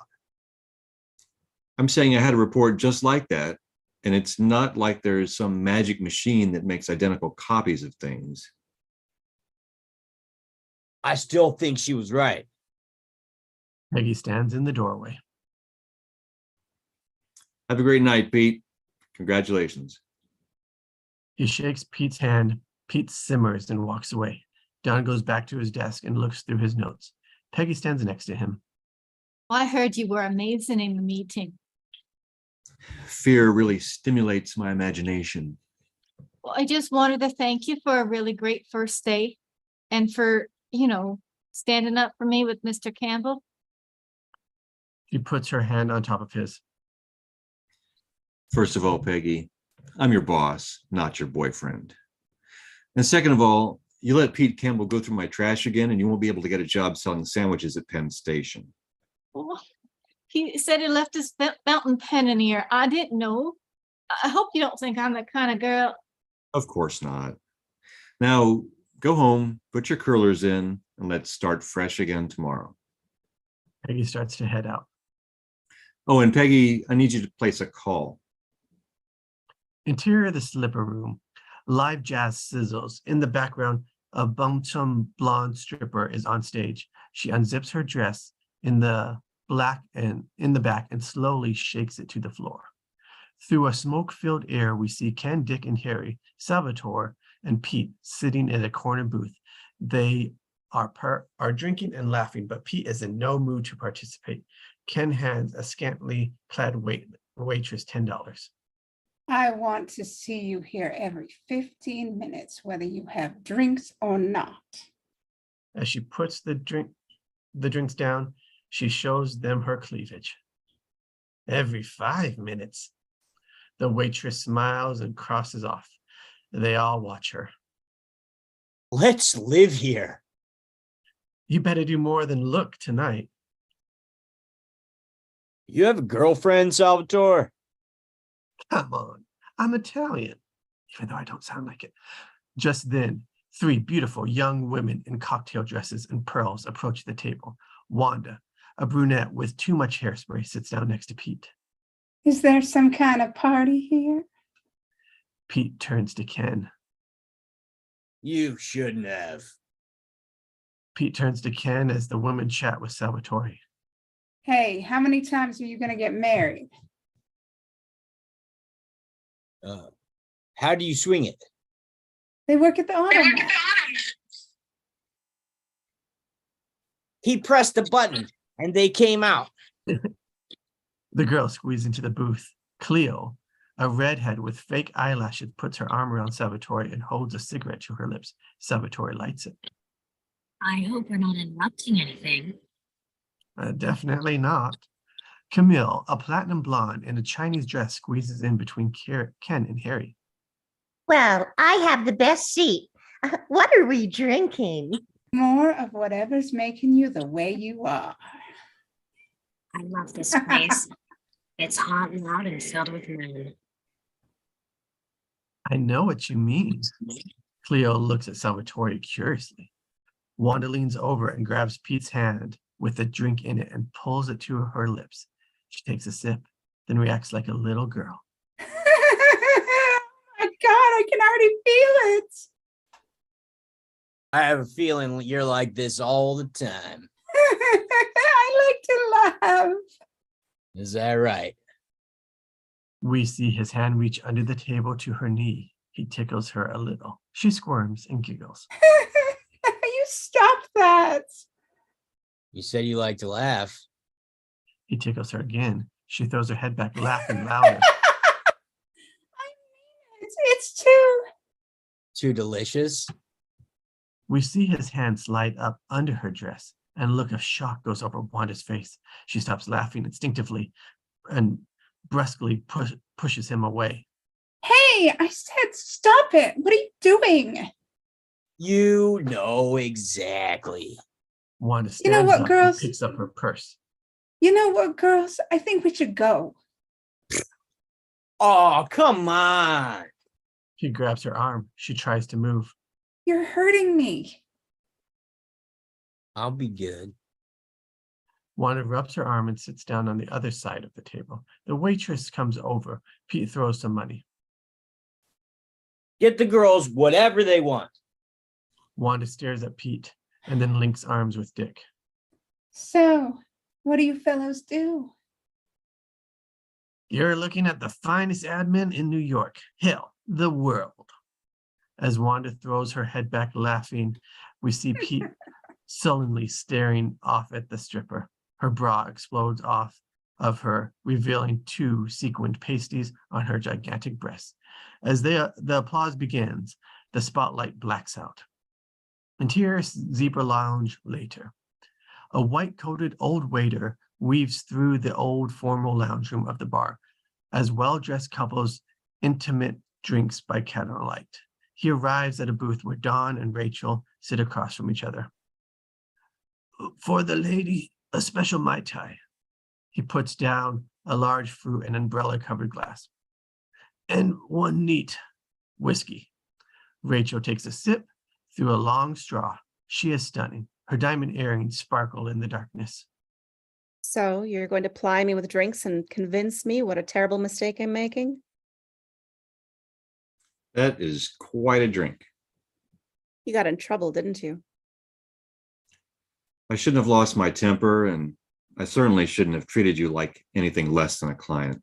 I'm saying I had a report just like that, and it's not like there's some magic machine that makes identical copies of things. I still think she was right. Peggy stands in the doorway. Have a great night, Pete. Congratulations. He shakes Pete's hand. Pete simmers and walks away. Don goes back to his desk and looks through his notes. Peggy stands next to him. I heard you were amazing in the meeting. Fear really stimulates my imagination. Well, I just wanted to thank you for a really great first day and for, standing up for me with Mr. Campbell. She puts her hand on top of his. First of all, Peggy, I'm your boss, not your boyfriend. And second of all, you let Pete Campbell go through my trash again, and you won't be able to get a job selling sandwiches at Penn Station. Well, he said he left his fountain pen in here. I didn't know. I hope you don't think I'm the kind of girl. Of course not. Now, go home, put your curlers in, and let's start fresh again tomorrow. Peggy starts to head out. Oh, and Peggy, I need you to place a call. Interior of the slipper room. Live jazz sizzles. In the background, a buxom blonde stripper is on stage. She unzips her dress in the back and slowly shakes it to the floor. Through a smoke-filled air, we see Ken, Dick, and Harry, Salvatore, and Pete sitting in a corner booth. They are drinking and laughing, but Pete is in no mood to participate. Ken hands a scantily clad waitress $10. I want to see you here every 15 minutes, whether you have drinks or not. As she puts the drinks down, she shows them her cleavage. Every 5 minutes. The waitress smiles and crosses off. They all watch her. Let's live here. You better do more than look tonight. You have a girlfriend, Salvatore? Come on, I'm Italian, even though I don't sound like it. Just then, 3 beautiful young women in cocktail dresses and pearls approach the table. Wanda, a brunette with too much hairspray, sits down next to Pete. Is there some kind of party here? Pete turns to Ken. You shouldn't have. Pete turns to Ken as the women chat with Salvatore. Hey, how many times are you going to get married? How do you swing it? They work at the automat. He pressed the button and they came out. The girls squeeze into the booth. Cleo, a redhead with fake eyelashes, puts her arm around Salvatore and holds a cigarette to her lips. Salvatore lights it. I hope we're not interrupting anything. Definitely not. Camille, a platinum blonde in a Chinese dress, squeezes in between Ken and Harry. Well, I have the best seat. What are we drinking? More of whatever's making you the way you are. I love this place. It's hot and loud and filled with men. I know what you mean. Cleo looks at Salvatore curiously. Wanda leans over and grabs Pete's hand with a drink in it and pulls it to her lips. She takes a sip, then reacts like a little girl. My God, I can already feel it. I have a feeling you're like this all the time. I like to laugh. Is that right? We see his hand reach under the table to her knee. He tickles her a little. She squirms and giggles. You stop that. You said you like to laugh. He tickles her again. She throws her head back, laughing louder. I mean, it's Too delicious. We see his hand slide up under her dress and a look of shock goes over Wanda's face. She stops laughing instinctively and brusquely pushes him away. Hey, I said stop it. What are you doing? You know exactly. Wanda You know stands what, up and girls? picks up her purse. You know what, girls? I think we should go. Oh, come on. He grabs her arm. She tries to move. You're hurting me. I'll be good. Wanda rubs her arm and sits down on the other side of the table. The waitress comes over. Pete throws some money. Get the girls whatever they want. Wanda stares at Pete and then links arms with Dick. So, what do you fellows do? You're looking at the finest admin in New York. Hell, the world. As Wanda throws her head back laughing, we see Pete sullenly staring off at the stripper. Her bra explodes off of her, revealing 2 sequined pasties on her gigantic breasts. As the applause begins, the spotlight blacks out. Interior Zebra Lounge later. A white-coated old waiter weaves through the old formal lounge room of the bar, as well-dressed couples intimate drinks by candlelight. He arrives at a booth where Dawn and Rachel sit across from each other. For the lady, a special Mai Tai. He puts down a large fruit and umbrella-covered glass. And 1 neat whiskey. Rachel takes a sip through a long straw. She is stunning. Her diamond earrings sparkle in the darkness. So you're going to ply me with drinks and convince me what a terrible mistake I'm making? That is quite a drink. You got in trouble, didn't you? I shouldn't have lost my temper, and I certainly shouldn't have treated you like anything less than a client.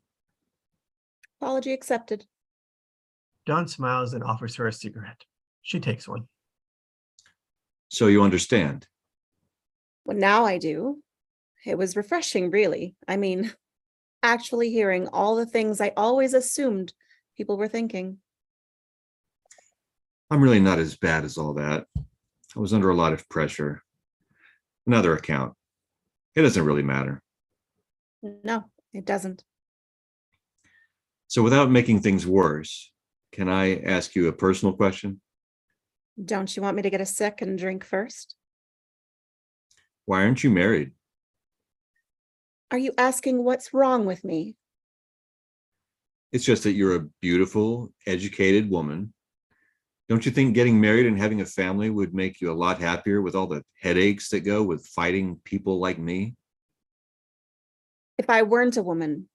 Apology accepted. Dawn smiles and offers her a cigarette. She takes one. So you understand? Well, now I do. It was refreshing, really. I mean, actually hearing all the things I always assumed people were thinking. I'm really not as bad as all that. I was under a lot of pressure. Another account. It doesn't really matter. No, it doesn't. So without making things worse, can I ask you a personal question? Don't you want me to get a second drink first? Why aren't you married? Are you asking what's wrong with me? It's just that you're a beautiful, educated woman. Don't you think getting married and having a family would make you a lot happier with all the headaches that go with fighting people like me? If I weren't a woman,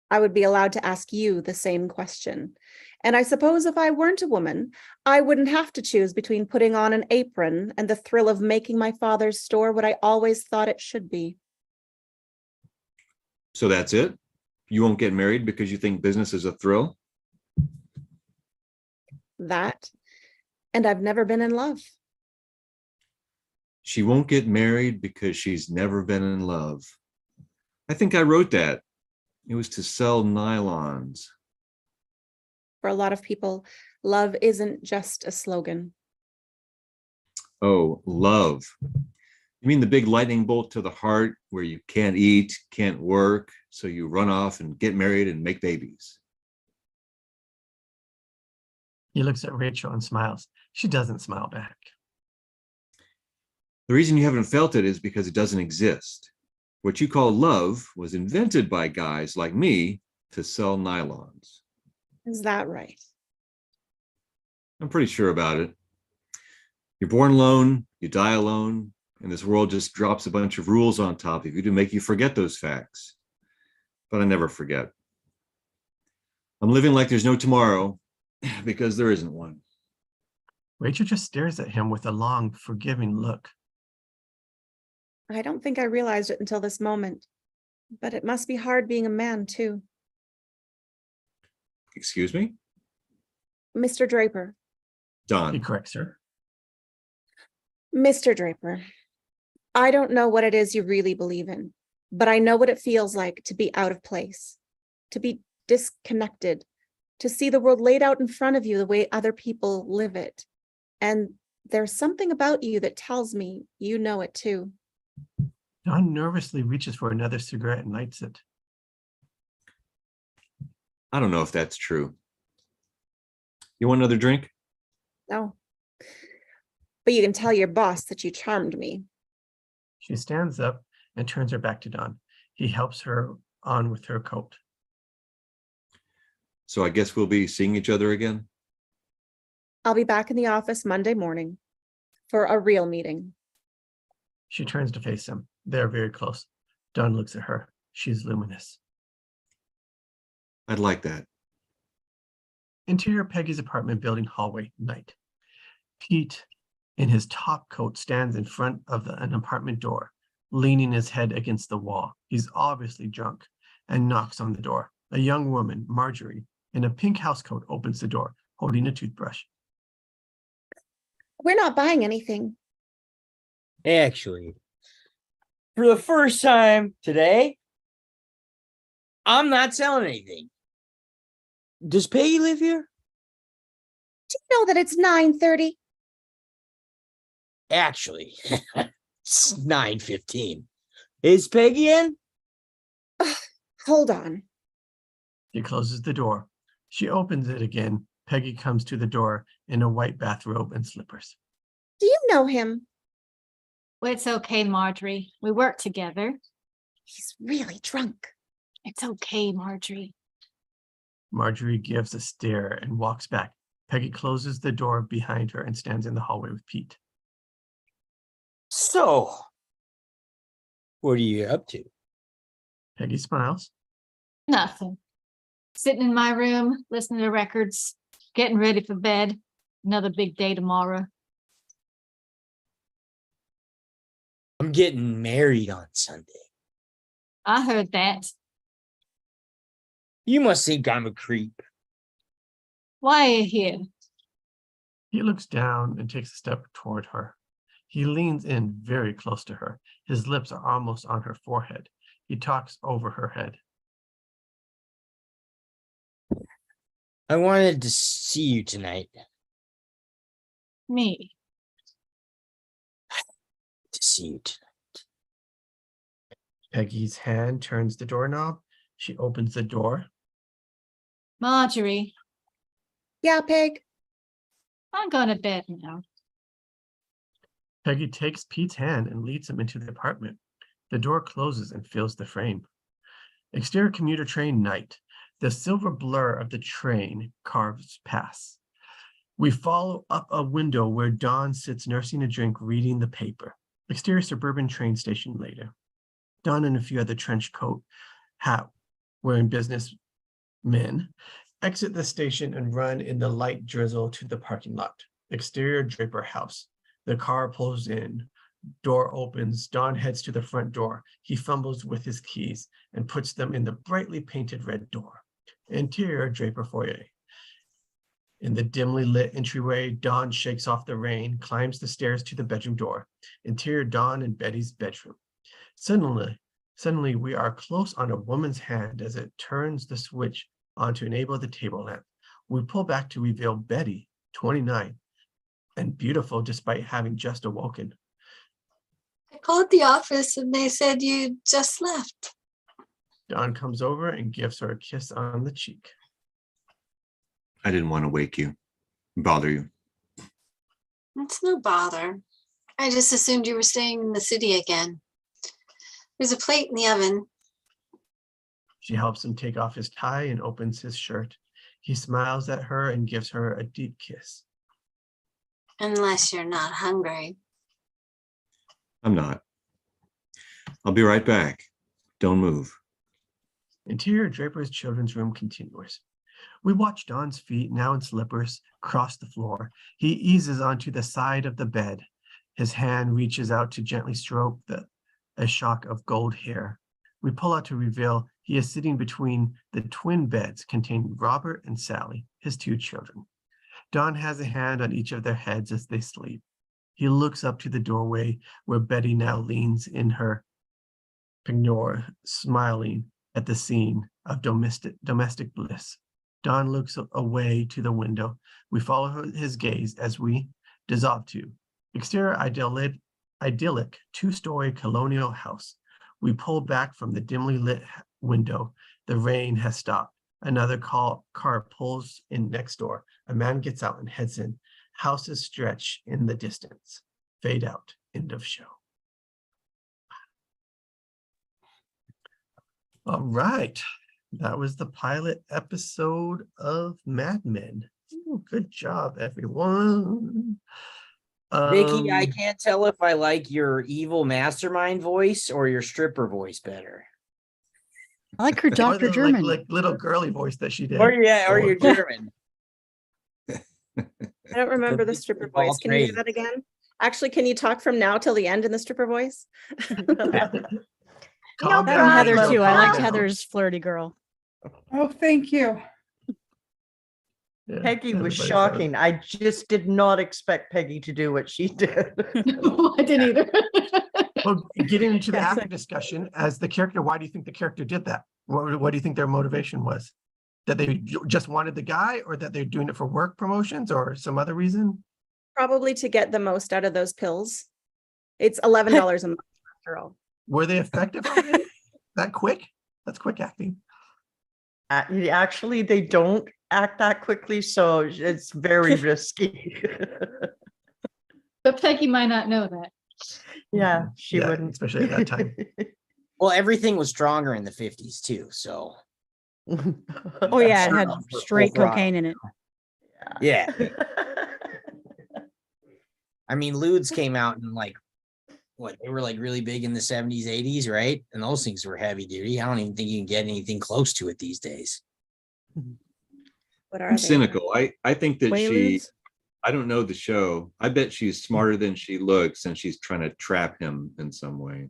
I would be allowed to ask you the same question. And I suppose if I weren't a woman, I wouldn't have to choose between putting on an apron and the thrill of making my father's store what I always thought it should be. So that's it? You won't get married because you think business is a thrill? That, and I've never been in love. She won't get married because she's never been in love. I think I wrote that. It was to sell nylons. For a lot of people, love isn't just a slogan. Oh, love. You mean the big lightning bolt to the heart where you can't eat, can't work, so you run off and get married and make babies? He looks at Rachel and smiles. She doesn't smile back. The reason you haven't felt it is because it doesn't exist. What you call love was invented by guys like me to sell nylons. Is that right? I'm pretty sure about it. You're born alone, you die alone, and this world just drops a bunch of rules on top of you to make you forget those facts. But I never forget. I'm living like there's no tomorrow because there isn't one. Rachel just stares at him with a long, forgiving look. I don't think I realized it until this moment, but it must be hard being a man too. Excuse me? Mr. Draper. He Don. corrects her. Mr. Draper, I don't know what it is you really believe in, but I know what it feels like to be out of place, to be disconnected, to see the world laid out in front of you the way other people live it. And there's something about you that tells me you know it too. Don nervously reaches for another cigarette and lights it. I don't know if that's true. You want another drink? No. But you can tell your boss that you charmed me. She stands up and turns her back to Don. He helps her on with her coat. So I guess we'll be seeing each other again. I'll be back in the office Monday morning for a real meeting. She turns to face him. They're very close. Don looks at her. She's luminous. I'd like that. Interior Peggy's apartment building hallway, night. Pete, in his top coat, stands in front of an apartment door, leaning his head against the wall. He's obviously drunk and knocks on the door. A young woman, Marjorie, in a pink housecoat, opens the door, holding a toothbrush. We're not buying anything. Actually, for the first time today, I'm not selling anything. Does Peggy live here? Do you know that it's 9:30? Actually, it's 9:15. Is Peggy in? Hold on. He closes the door. She opens it again. Peggy comes to the door in a white bathrobe and slippers. Do you know him? Well, it's okay, Marjorie. We work together. He's really drunk. It's okay, Marjorie. Marjorie gives a stare and walks back. Peggy closes the door behind her and stands in the hallway with Pete. So, what are you up to? Peggy smiles. Nothing. Sitting in my room, listening to records, getting ready for bed. Another big day tomorrow. I'm getting married on Sunday. I heard that. You must think I'm a creep. Why are you here? He looks down and takes a step toward her. He leans in very close to her. His lips are almost on her forehead. He talks over her head. I wanted to see you tonight. Me. To see you tonight. Peggy's hand turns the doorknob. She opens the door. Marjorie, Yeah, Peg. I'm going to bed now. Peggy takes Pete's hand and leads him into the apartment. The door closes and fills the frame. Exterior commuter train night. The silver blur of the train carves past. We follow up a window where Dawn sits nursing a drink, reading the paper. Exterior suburban train station later. Dawn and a few other trench coat, hat wearing businessmen exit the station and run in the light drizzle to the parking lot. Exterior Draper house. The car pulls in. Door opens. Don heads to the front door. He fumbles with his keys and puts them in the brightly painted red door. Interior Draper foyer. In the dimly lit entryway, Don shakes off the rain, climbs the stairs to the bedroom door. Interior Don and Betty's bedroom. Suddenly, we are close on a woman's hand as it turns the switch on to enable the table lamp. We pull back to reveal Betty, 29, and beautiful despite having just awoken. I called the office and they said you just left. Don comes over and gives her a kiss on the cheek. I didn't want to wake you, bother you. It's no bother. I just assumed you were staying in the city again. There's a plate in the oven. She helps him take off his tie and opens his shirt. He smiles at her and gives her a deep kiss. Unless you're not hungry. I'm not. I'll be right back. Don't move. Interior Draper's children's room continues. We watch Don's feet, now in slippers, cross the floor. He eases onto the side of the bed. His hand reaches out to gently stroke a shock of gold hair. We pull out to reveal he is sitting between the twin beds containing Robert and Sally, his two children. Don has a hand on each of their heads as they sleep. He looks up to the doorway where Betty now leans in her peignoir, smiling at the scene of domestic bliss. Don looks away to the window. We follow his gaze as we dissolve to exterior idyllic two-story colonial house. We pull back from the dimly lit window. The rain has stopped. Another car pulls in next door. A man gets out and heads in. Houses stretch in the distance. Fade out. End of show. All right. That was the pilot episode of Mad Men. Ooh, good job, everyone. Vicky, I can't tell if I like your evil mastermind voice or your stripper voice better. I like her or Dr. the, German. like little girly voice that she did. Or your German. I don't remember the stripper All voice. Can you do trades. that again? Actually, can you talk from now till the end in the stripper voice? Calm No down, And Heather problem. too. I calm liked down. Heather's flirty girl. Oh, thank you. Yeah, Peggy was everybody said it. shocking. I just did not expect Peggy to do what she did. No, I didn't either. Well, getting into the Yeah, after so- discussion, as the character, why do you think the character did that? What do you think their motivation was? That they just wanted the guy, or that they're doing it for work promotions, or some other reason? Probably to get the most out of those pills. It's $11 a month after all. Were they effective already? That quick? That's quick acting. Actually, they don't act that quickly, so it's very risky. But Peggy might not know that. Yeah, she Yeah, wouldn't. especially at that time. Well, everything was stronger in the 50s too. So Oh yeah, it Sure, had for straight full throttle. cocaine in it. yeah. I mean, lewds came out in like what they were like really big in the 70s, 80s, right? And those things were heavy duty. I don't even think you can get anything close to it these days. What are I'm they? cynical. I think that Quaaludes? I don't know the show. I bet she's smarter than she looks, and she's trying to trap him in some way.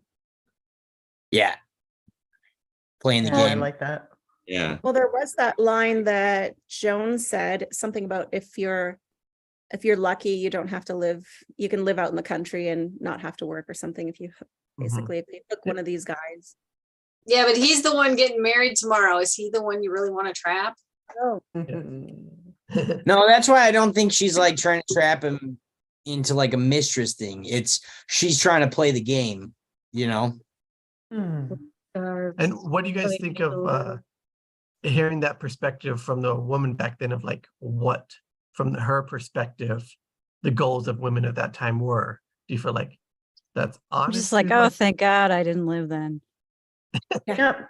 Yeah. Playing the Yeah, I game. like that. Yeah. Well, there was that line that Joan said, something about if you're lucky, you don't have to live, you can live out in the country and not have to work or something if you basically if you hook one of these guys. Yeah, but he's the one getting married tomorrow. Is he the one you really want to trap? Oh, No, that's why I don't think she's like trying to trap him into like a mistress thing. It's she's trying to play the game, you know? Hmm. And what do you guys think of hearing that perspective from the woman back then, of like what, from her perspective, the goals of women at that time were? Do you feel like that's I'm honest? just like, oh, thank God I didn't live then. Yep.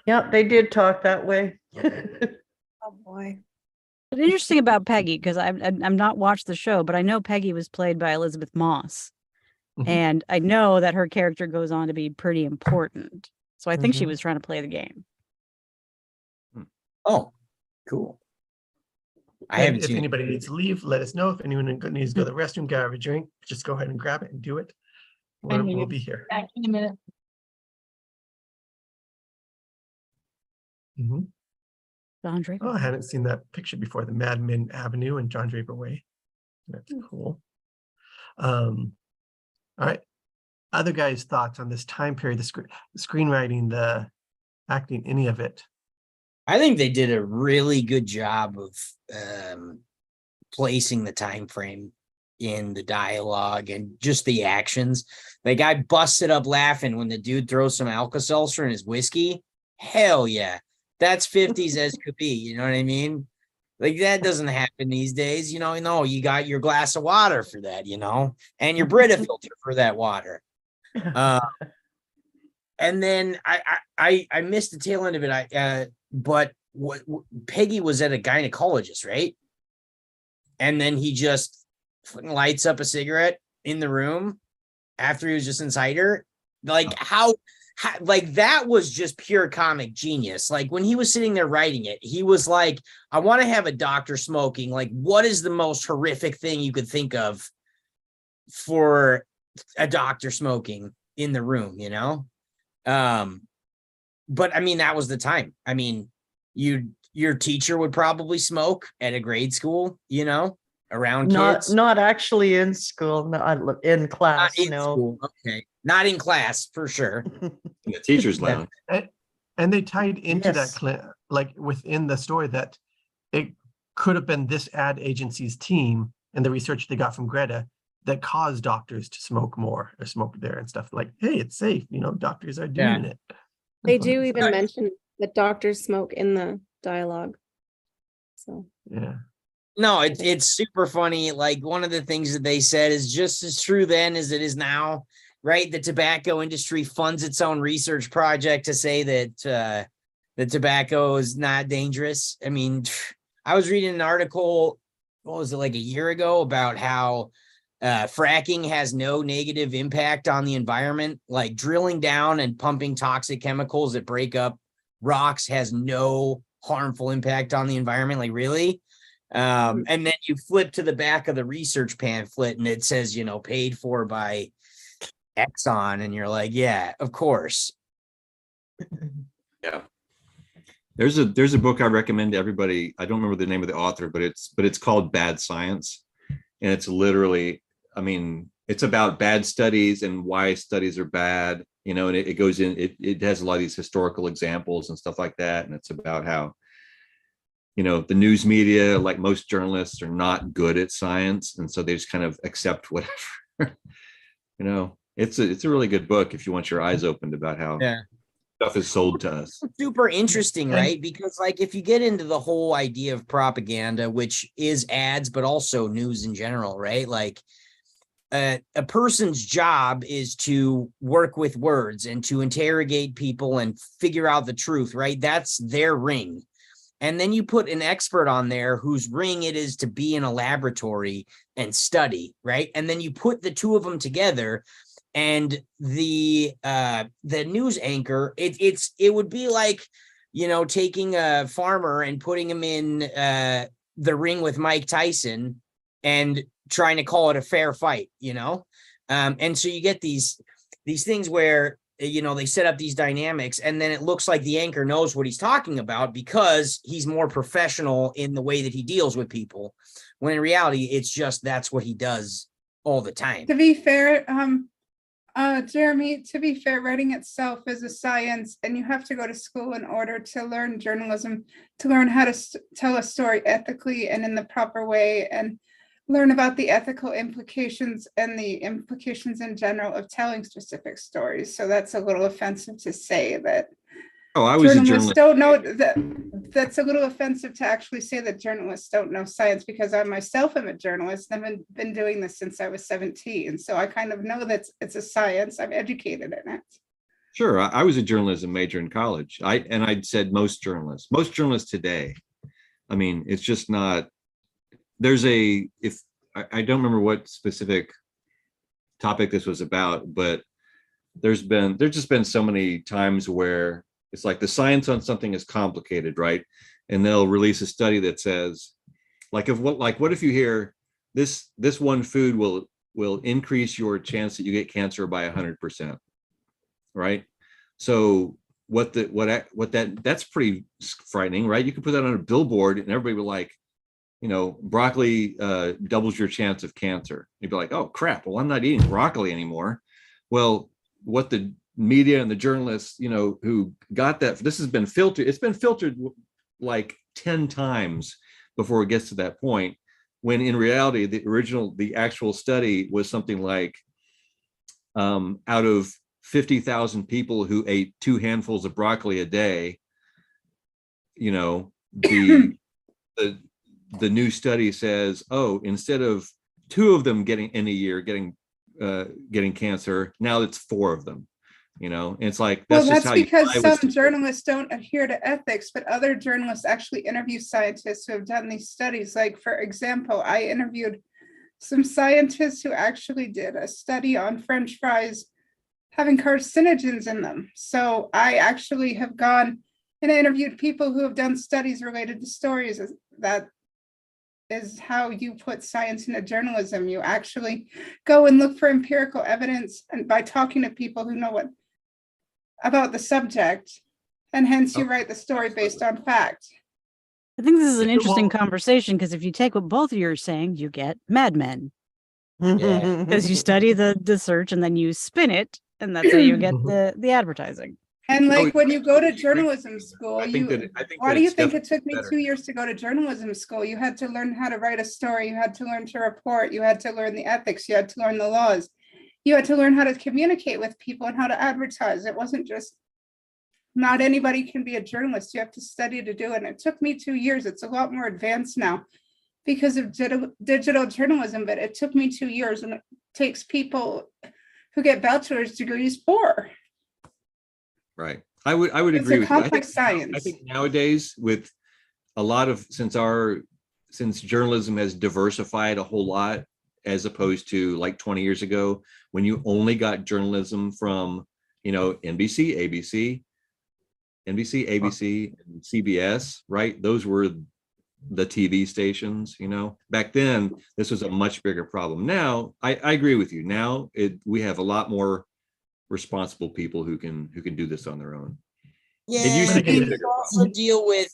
Yep, they did talk that way. oh boy. But interesting about Peggy, because I'm not watched the show, but I know Peggy was played by Elizabeth Moss. Mhm. And I know that her character goes on to be pretty important. So I think she Mhm. was trying to play the game. Oh, cool. I And haven't if seen anybody needs to leave, let us know. If anyone needs to go to the restroom, grab a drink, just go ahead and grab it and do it. And We'll you- be here. Back in a minute. Mhm. Don Draper. Oh, I hadn't seen that picture before, the Mad Men Avenue and John Draper Way. That's cool. All right. Other guys' thoughts on this time period, the screenwriting, the acting, any of it? I think they did a really good job of placing the time frame in the dialogue and just the actions. Like I busted up laughing when the dude throws some Alka-Seltzer in his whiskey. Hell yeah. That's 50s as could be, you know what I mean? Like that doesn't happen these days, you know. No, you got your glass of water for that, you know, and your Brita filter for that water. And then I missed the tail end of it. But what Peggy was at a gynecologist, right? And then he just lights up a cigarette in the room after he was just inside her. Like how like that was just pure comic genius. Like when he was sitting there writing it, he was like, I want to have a doctor smoking. Like, what is the most horrific thing you could think of for a doctor smoking in the room, you know? But I mean, that was the time. I mean, your teacher would probably smoke at a grade school, you know, around kids. Not actually in school, not in class, Not in no. school. Okay. Not in class for sure. In the teacher's lounge. And they tied into Yes. that, like within the story, that it could have been this ad agency's team and the research they got from Greta that cause doctors to smoke more or smoke there and stuff. Like, hey, it's safe. Doctors are doing it. They do even mention that doctors smoke in the dialogue. So Yeah. No, it's super funny. Like, one of the things that they said is just as true then as it is now, right? The tobacco industry funds its own research project to say that the tobacco is not dangerous. I mean, I was reading an article, what was it, like a year ago, about how fracking has no negative impact on the environment. Like, drilling down and pumping toxic chemicals that break up rocks has no harmful impact on the environment. Like, really? And then you flip to the back of the research pamphlet and it says, paid for by Exxon, and you're like, yeah, of course. Yeah. There's a book I recommend to everybody. I don't remember the name of the author, but it's called Bad Science. And it's literally, I mean, it's about bad studies and why studies are bad, and it goes in, it has a lot of these historical examples and stuff like that. And it's about how, the news media, like most journalists, are not good at science. And so they just kind of accept whatever, it's a really good book if you want your eyes opened about how stuff is sold to us. Super interesting, right? Because, like, if you get into the whole idea of propaganda, which is ads, but also news in general, right? Like, a person's job is to work with words and to interrogate people and figure out the truth, right? That's their ring. And then you put an expert on there whose ring it is to be in a laboratory and study, right? And then you put the two of them together, and the news anchor, it would be like, taking a farmer and putting him in the ring with Mike Tyson and trying to call it a fair fight, and so you get these things where they set up these dynamics, and then it looks like the anchor knows what he's talking about because he's more professional in the way that he deals with people, when in reality it's just that's what he does all the time. To be fair, Jeremy, to be fair, writing itself is a science, and you have to go to school in order to learn journalism, to learn how to tell a story ethically and in the proper way, and learn about the ethical implications and the implications in general of telling specific stories. So that's a little offensive to say that. Oh, I was journalists don't know that. That's a little offensive to actually say that journalists don't know science, because I myself am a journalist and I've been doing this since I was 17. So I kind of know that it's a science. I'm educated in it. Sure. I was a journalism major in college. I'd said most journalists today, I mean, it's just not, I don't remember what specific topic this was about, but there's just been so many times where it's like the science on something is complicated, right? And they'll release a study that says, what if you hear this one food will increase your chance that you get cancer by 100%, right? So that's pretty frightening, right? You can put that on a billboard and everybody will like, broccoli doubles your chance of cancer. You'd be like, oh crap, well, I'm not eating broccoli anymore. Well, what the media and the journalists, who got that, this has been filtered, it's been filtered like 10 times before it gets to that point, when in reality, the actual study was something like out of 50,000 people who ate 2 handfuls of broccoli a day, the new study says, oh, instead of 2 of them getting in a year getting cancer, now it's 4 of them. It's like, that's because some journalists don't adhere to ethics, but other journalists actually interview scientists who have done these studies. Like, for example, I interviewed some scientists who actually did a study on French fries having carcinogens in them. So I actually have gone and interviewed people who have done studies related to stories. That is how you put science into journalism. You actually go and look for empirical evidence, and by talking to people who know about the subject, and hence you write the story based on fact. I think this is an interesting conversation, because if you take what both of you are saying, you get Mad Men. Because you study the search and then you spin it, and that's how you get the advertising. And Oh, like when you go to journalism school, I think that why do you it's think it took definitely me better. 2 years to go to journalism school? You had to learn how to write a story, you had to learn to report, you had to learn the ethics, you had to learn the laws. You had to learn how to communicate with people and how to advertise. It wasn't just, not anybody can be a journalist. You have to study to do it. And it took me 2 years. It's a lot more advanced now because of digital journalism, but it took me 2 years, and it takes people who get bachelor's degrees 4. Right. I would It's agree a with you. complex I science. think nowadays with a lot of, since journalism has diversified a whole lot, as opposed to like 20 years ago, when you only got journalism from, NBC, ABC, and CBS, right? Those were the TV stations, back then. This was a much bigger problem. Now, I agree with you. Now we have a lot more responsible people who can do this on their own. It used Yeah, to be a you bigger also problem. deal with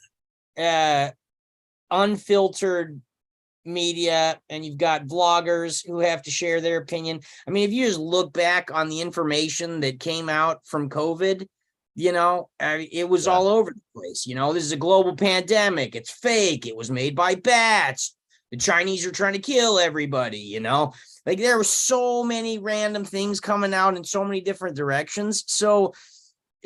unfiltered media, and you've got vloggers who have to share their opinion. I mean, if you just look back on the information that came out from COVID, it was all over the place. This is a global pandemic. It's fake. It was made by bats. The Chinese are trying to kill everybody, like there were so many random things coming out in so many different directions. So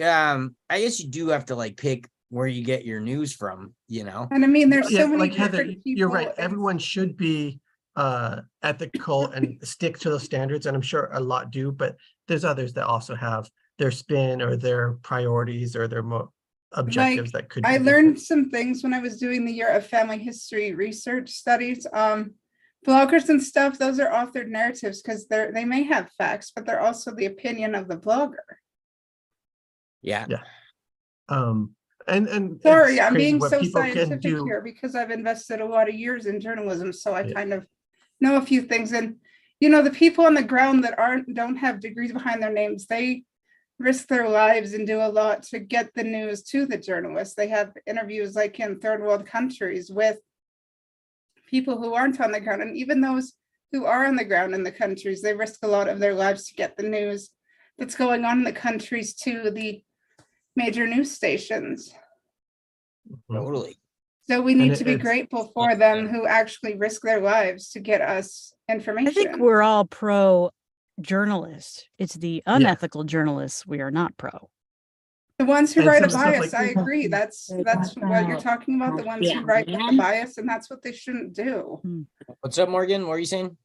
I guess you do have to like pick where you get your news from, And I mean, there's Yeah, so many like Heather, different you're people. right. Everyone should be ethical and stick to those standards, and I'm sure a lot do, but there's others that also have their spin or their priorities or their objectives that could be I different. learned some things when I was doing the year of family history research studies. Bloggers and stuff, those are authored narratives because they may have facts, but they're also the opinion of the blogger. Yeah. And Sorry, it's I'm crazy being what so people can scientific do. here because I've invested a lot of years in journalism, so I Yeah. kind of know a few things. And the people on the ground that don't have degrees behind their names, they risk their lives and do a lot to get the news to the journalists. They have interviews like in third world countries with people who aren't on the ground, and even those who are on the ground in the countries, they risk a lot of their lives to get the news that's going on in the countries to the major news stations. Totally. So we need And to be grateful for them who actually risk their lives to get us information. I think we're all pro journalist. It's the unethical journalists we are not pro. The ones who And write some a of the stuff bias, I agree. That's what you're talking about, the ones who write with the bias, and that's what they shouldn't do. What's up, Morgan? What are you saying?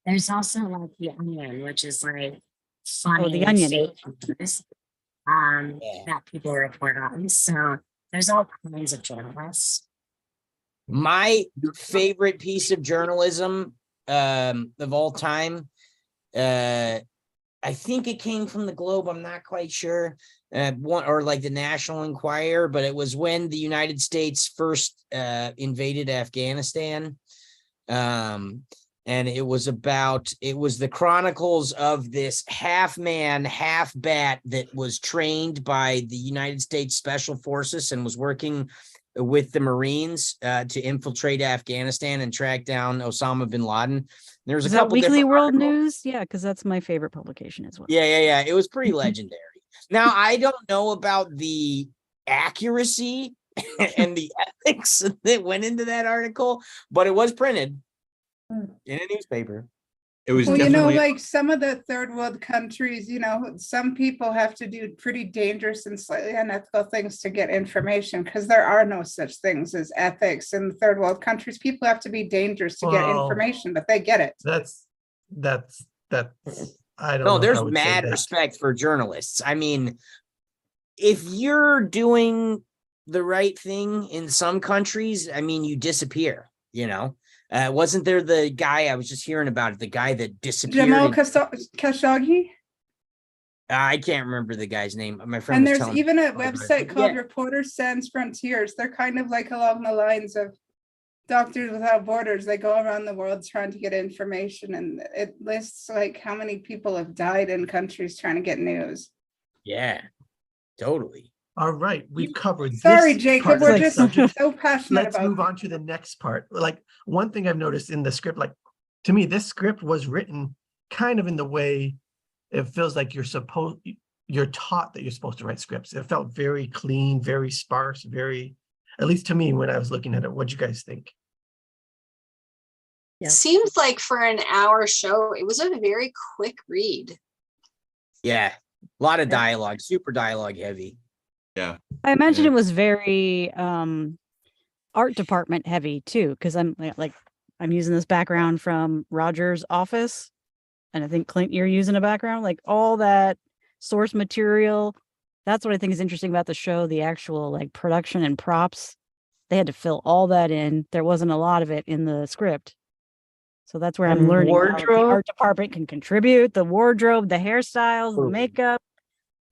There's also like the Onion, which is like funny The Onion. fake news, that people report on. So there's all kinds of journalists. My favorite piece of journalism of all time, I think it came from the Globe. I'm not quite sure. Or like the National Enquirer, but it was when the United States first invaded Afghanistan. And it was the chronicles of this half man, half bat that was trained by the United States Special Forces and was working with the Marines to infiltrate Afghanistan and track down Osama bin Laden. There's a couple Weekly different World articles. News. Yeah, because that's my favorite publication as well. Yeah. It was pretty legendary. Now, I don't know about the accuracy and the ethics that went into that article, but it was printed in a newspaper. It was Well, definitely like some of the third world countries, some people have to do pretty dangerous and slightly unethical things to get information because there are no such things as ethics in third world countries. People have to be dangerous to get information, but they get it. That's I don't No, know. there's if I would say mad that. respect for journalists. I mean, if you're doing the right thing in some countries, I mean, you disappear, wasn't there the guy I was just hearing about it, the guy that disappeared? Jamal Khashoggi. I can't remember the guy's name. My friend And was there's telling even me. a website called Reporters Sans Frontiers. They're kind of like along the lines of Doctors Without Borders. They go around the world trying to get information, and it lists like how many people have died in countries trying to get news. Yeah, totally. All right, we've covered Sorry, this Jacob, part we're of the just subject. so passionate Let's about move on to the next part. Like one thing I've noticed in the script, like to me, this script was written kind of in the way it feels like you're taught that you're supposed to write scripts. It felt very clean, very sparse, very, at least to me when I was looking at it. What'd you guys think? Yeah. Seems like for an hour show, it was a very quick read. Yeah, a lot of dialogue, super dialogue heavy. Yeah. I imagine Yeah. it was very art department heavy too, because I'm using this background from Roger's office, and I think Clint, you're using a background, like all that source material. That's what I think is interesting about the show, the actual like production and props. They had to fill all that in. There wasn't a lot of it in the script. So that's where I'm And learning how the wardrobe. art department can contribute, the wardrobe, the hairstyles, the Totally. makeup,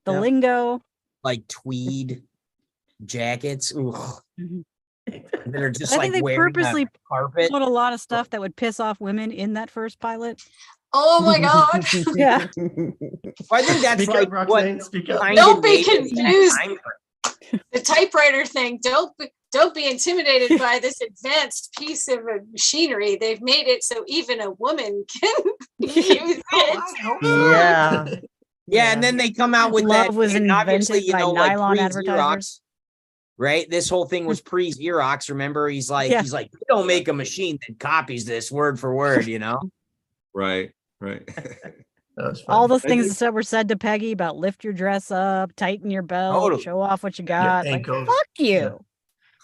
the Yep. lingo. Like tweed jackets. Ugh. Mhm. That are just I like think they wearing purposely a carpet. Put a lot of stuff that would piss off women in that first pilot. Oh my God. Yeah. I think that's Speak like up, what Roxanne, speak up. kind Don't of be made it confused. time frame. The typewriter thing, don't be intimidated by this advanced piece of machinery. They've made it so even a woman can use it. Yeah. Yeah, and then they come out with that. Love was and obviously, invented by like nylon pre-Xerox, advertisers. right? This whole thing was pre-Xerox. Remember, he's like, Yeah. we don't make a machine that copies this word for word, you know? Right. Right. That was All fun. those I things think- that were said to Peggy about lift your dress up, tighten your belt, Totally. show off what you got. Like, ankles. fuck you. Yeah.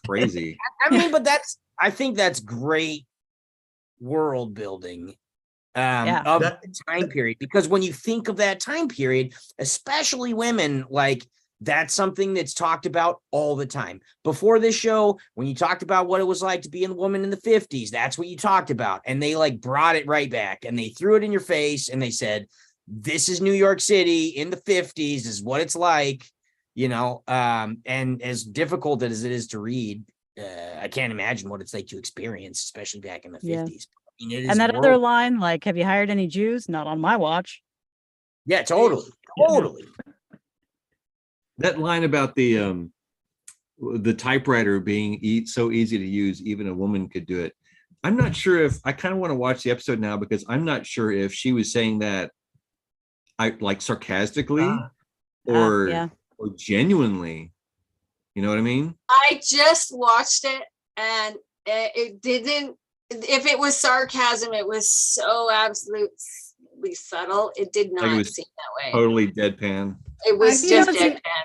Crazy. I mean, but I think that's great world building Yeah. of That- the time period, because when you think of that time period, especially women, like that's something that's talked about all the time. Before this show, when you talked about what it was like to be a woman in the 50s, that's what you talked about. And they like brought it right back and they threw it in your face and they said, this is New York City in the 50s, is what it's like, you know, and as difficult as it is to read, I can't imagine what it's like to experience, especially back in the 50s. Yeah. I mean, it is And that other world. line, like, have you hired any Jews? Not on my watch. Yeah, totally. Yeah. Totally. That line about the typewriter being so easy to use, even a woman could do it. I'm not sure if I kind of want to watch the episode now, because I'm not sure if she was saying that like sarcastically or yeah. or genuinely. You know what I mean? I just watched it and it didn't, if it was sarcasm, it was so absolutely subtle. It did Like it not was seem that way. totally deadpan. It was I just feel it's- deadpan.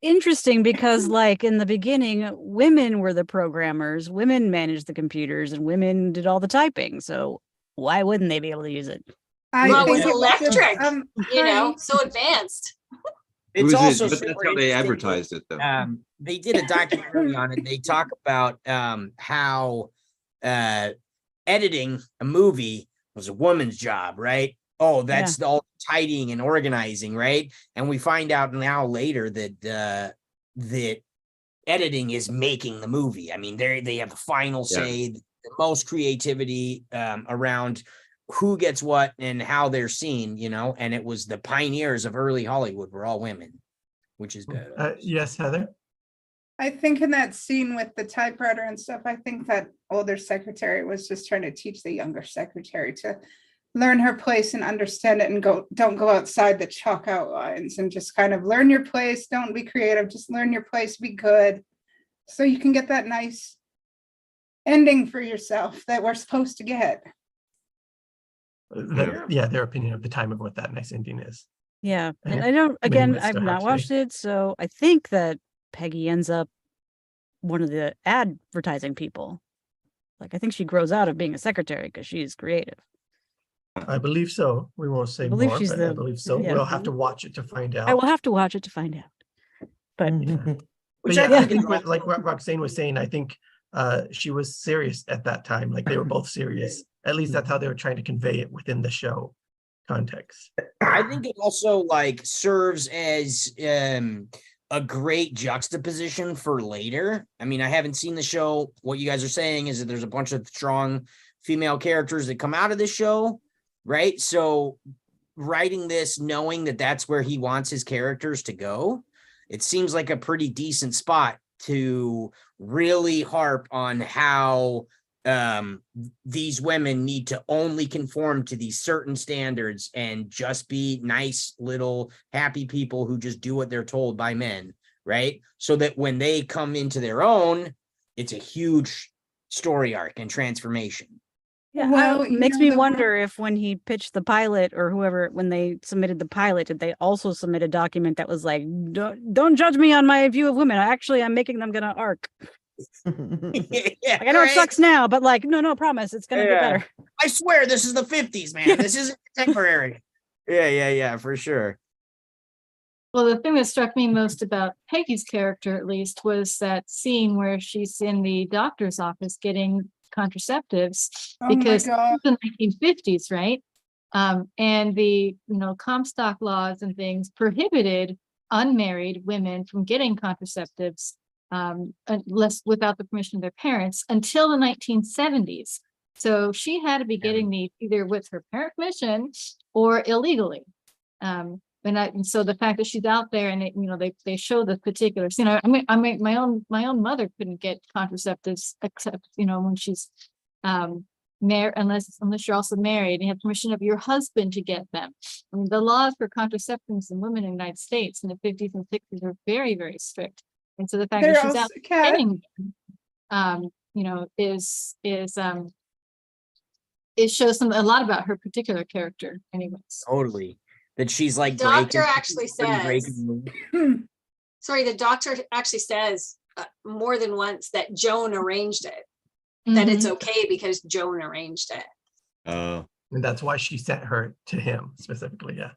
Interesting, because like in the beginning, women were the programmers, women managed the computers, and women did all the typing. So why wouldn't they be able to use it? Well, it was think just, electric, you know, hurry. so advanced. It's also but that's super how they interesting advertised it, though. that, they did a documentary on it. They talk about how editing a movie was a woman's job, right? Oh, that's all tidying and organizing, right? And we find out now later that that editing is making the movie. I mean, they have the final say, the most creativity around who gets what and how they're seen, you know. And it was the pioneers of early Hollywood were all women, which is bad. Yes, Heather. I think in that scene with the typewriter and stuff, I think that older secretary was just trying to teach the younger secretary to learn her place and understand it, and don't go outside the chalk outlines, and just kind of learn your place. Don't be creative, just learn your place, be good, so you can get that nice ending for yourself that we're supposed to get. Their opinion of the time of what that nice ending is. Yeah. And Yeah. I don't, Many again, myths I've to not heart watched it. So I think that Peggy ends up one of the advertising people. Like, I think she grows out of being a secretary because she's creative. I believe so. We won't say believe more, she's but I the- believe so. yeah. We'll have to watch it to find out. I will have to watch it to find out. But But Which yeah, I I think think is with, like what Roxanne was saying, I think she was serious at that time. Like they were both serious. At least that's how they were trying to convey it within the show context. I think it also like serves as a great juxtaposition for later. I mean, I haven't seen the show. What you guys are saying is that there's a bunch of strong female characters that come out of this show, right? So writing this, knowing that that's where he wants his characters to go, it seems like a pretty decent spot to really harp on how these women need to only conform to these certain standards and just be nice little happy people who just do what they're told by men, right? So that when they come into their own, it's a huge story arc and transformation. Yeah, Well, it you makes know, me the wonder if when he pitched the pilot or whoever, when they submitted the pilot, did they also submit a document that was like, don't judge me on my view of women. Actually, I'm making them gonna arc. Yeah, Like, I know it sucks now, but like, no, promise, it's gonna get Yeah. better. I swear this is the 50s, man. This isn't contemporary. Yeah, for sure. Well, the thing that struck me most about Peggy's character, at least, was that scene where she's in the doctor's office getting contraceptives Oh my because God. it's the 1950s, right? And the Comstock laws and things prohibited unmarried women from getting contraceptives unless without the permission of their parents until the 1970s. So she had to be getting these either with her parent permission or illegally. And so the fact that she's out there and they show the particulars, I mean, my own mother couldn't get contraceptives except, when she's, married, unless you're also married and you have permission of your husband to get them. I mean, the laws for contraceptives and women in the United States in the 50s and 60s are very, very strict. And so the fact that They're she's also, out Kat, getting them, it shows a lot about her particular character anyways. Totally. That she's like Doctor actually says, hmm, sorry, the doctor actually says more than once that Joan arranged it, that it's Mhm. okay because Joan arranged it. Oh, And that's why she sent her to him specifically. Yeah.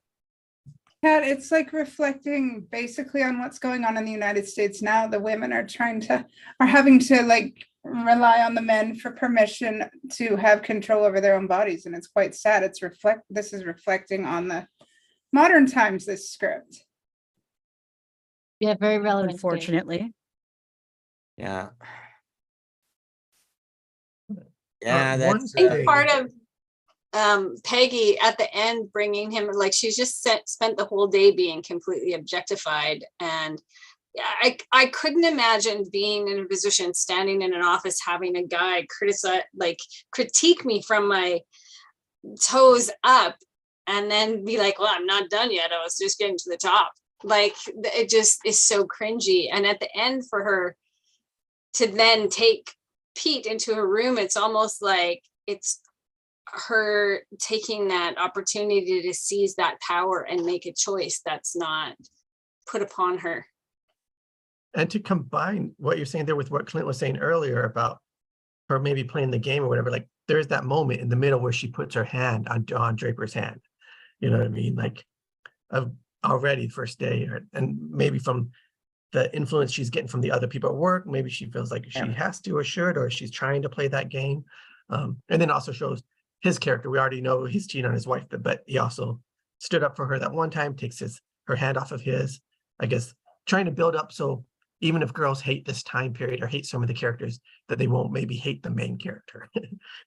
Kat, it's like reflecting basically on what's going on in the United States now. The women are having to like rely on the men for permission to have control over their own bodies. And it's quite sad. This is reflecting on the modern times, this script. Yeah, very relevant. today. Unfortunately. Yeah. Yeah, one that's I think thing- part of Peggy at the end bringing him, like she's just spent the whole day being completely objectified, and I couldn't imagine being in a position, standing in an office, having a guy critique me from my toes up, and then be like, "Well, I'm not done yet. I was just getting to the top." Like it just is so cringy. And at the end, for her to then take Pete into her room, it's almost like it's her taking that opportunity to seize that power and make a choice that's not put upon her. And to combine what you're saying there with what Clint was saying earlier about her maybe playing the game or whatever, like there's that moment in the middle where she puts her hand on John Draper's hand. You know what I mean? Like already first day, and maybe from the influence she's getting from the other people at work, maybe she feels like she has to or should, or she's trying to play that game. And then also shows his character. We already know he's cheating on his wife, but he also stood up for her that one time, takes her hand off of his, I guess, trying to build up. So even if girls hate this time period or hate some of the characters, that they won't maybe hate the main character,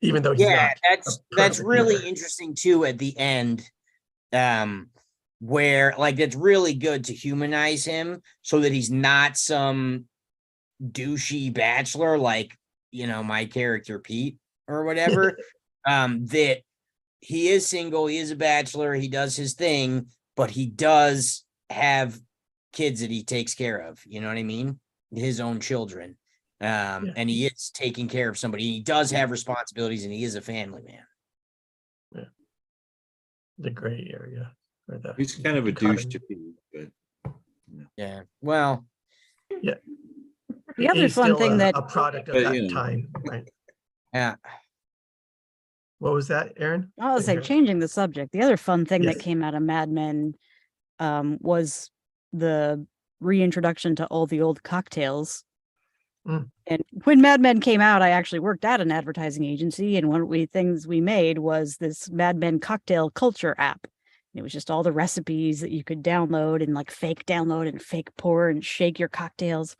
even though he's not that's perfect really either. interesting too at the end, where like it's really good to humanize him so that he's not some douchey bachelor like my character Pete or whatever. That he is single, he is a bachelor, he does his thing, but he does have kids that he takes care of, you know what I mean? His own children. And he is taking care of somebody. He does have responsibilities and he is a family man. Yeah. The gray area. Or the he's kind of a douche dichotomy. to Pete, but Yeah. Well, The other He's fun still thing that a product of But, that you know. time, right? yeah. What was that, Aaron? I was Didn't like hear that. changing the subject. The other fun thing Yes. that came out of Mad Men was the reintroduction to all the old cocktails. Mm. And when Mad Men came out, I actually worked at an advertising agency, and one of the things we made was this Mad Men cocktail culture app. It was just all the recipes that you could download and like fake download and fake pour and shake your cocktails.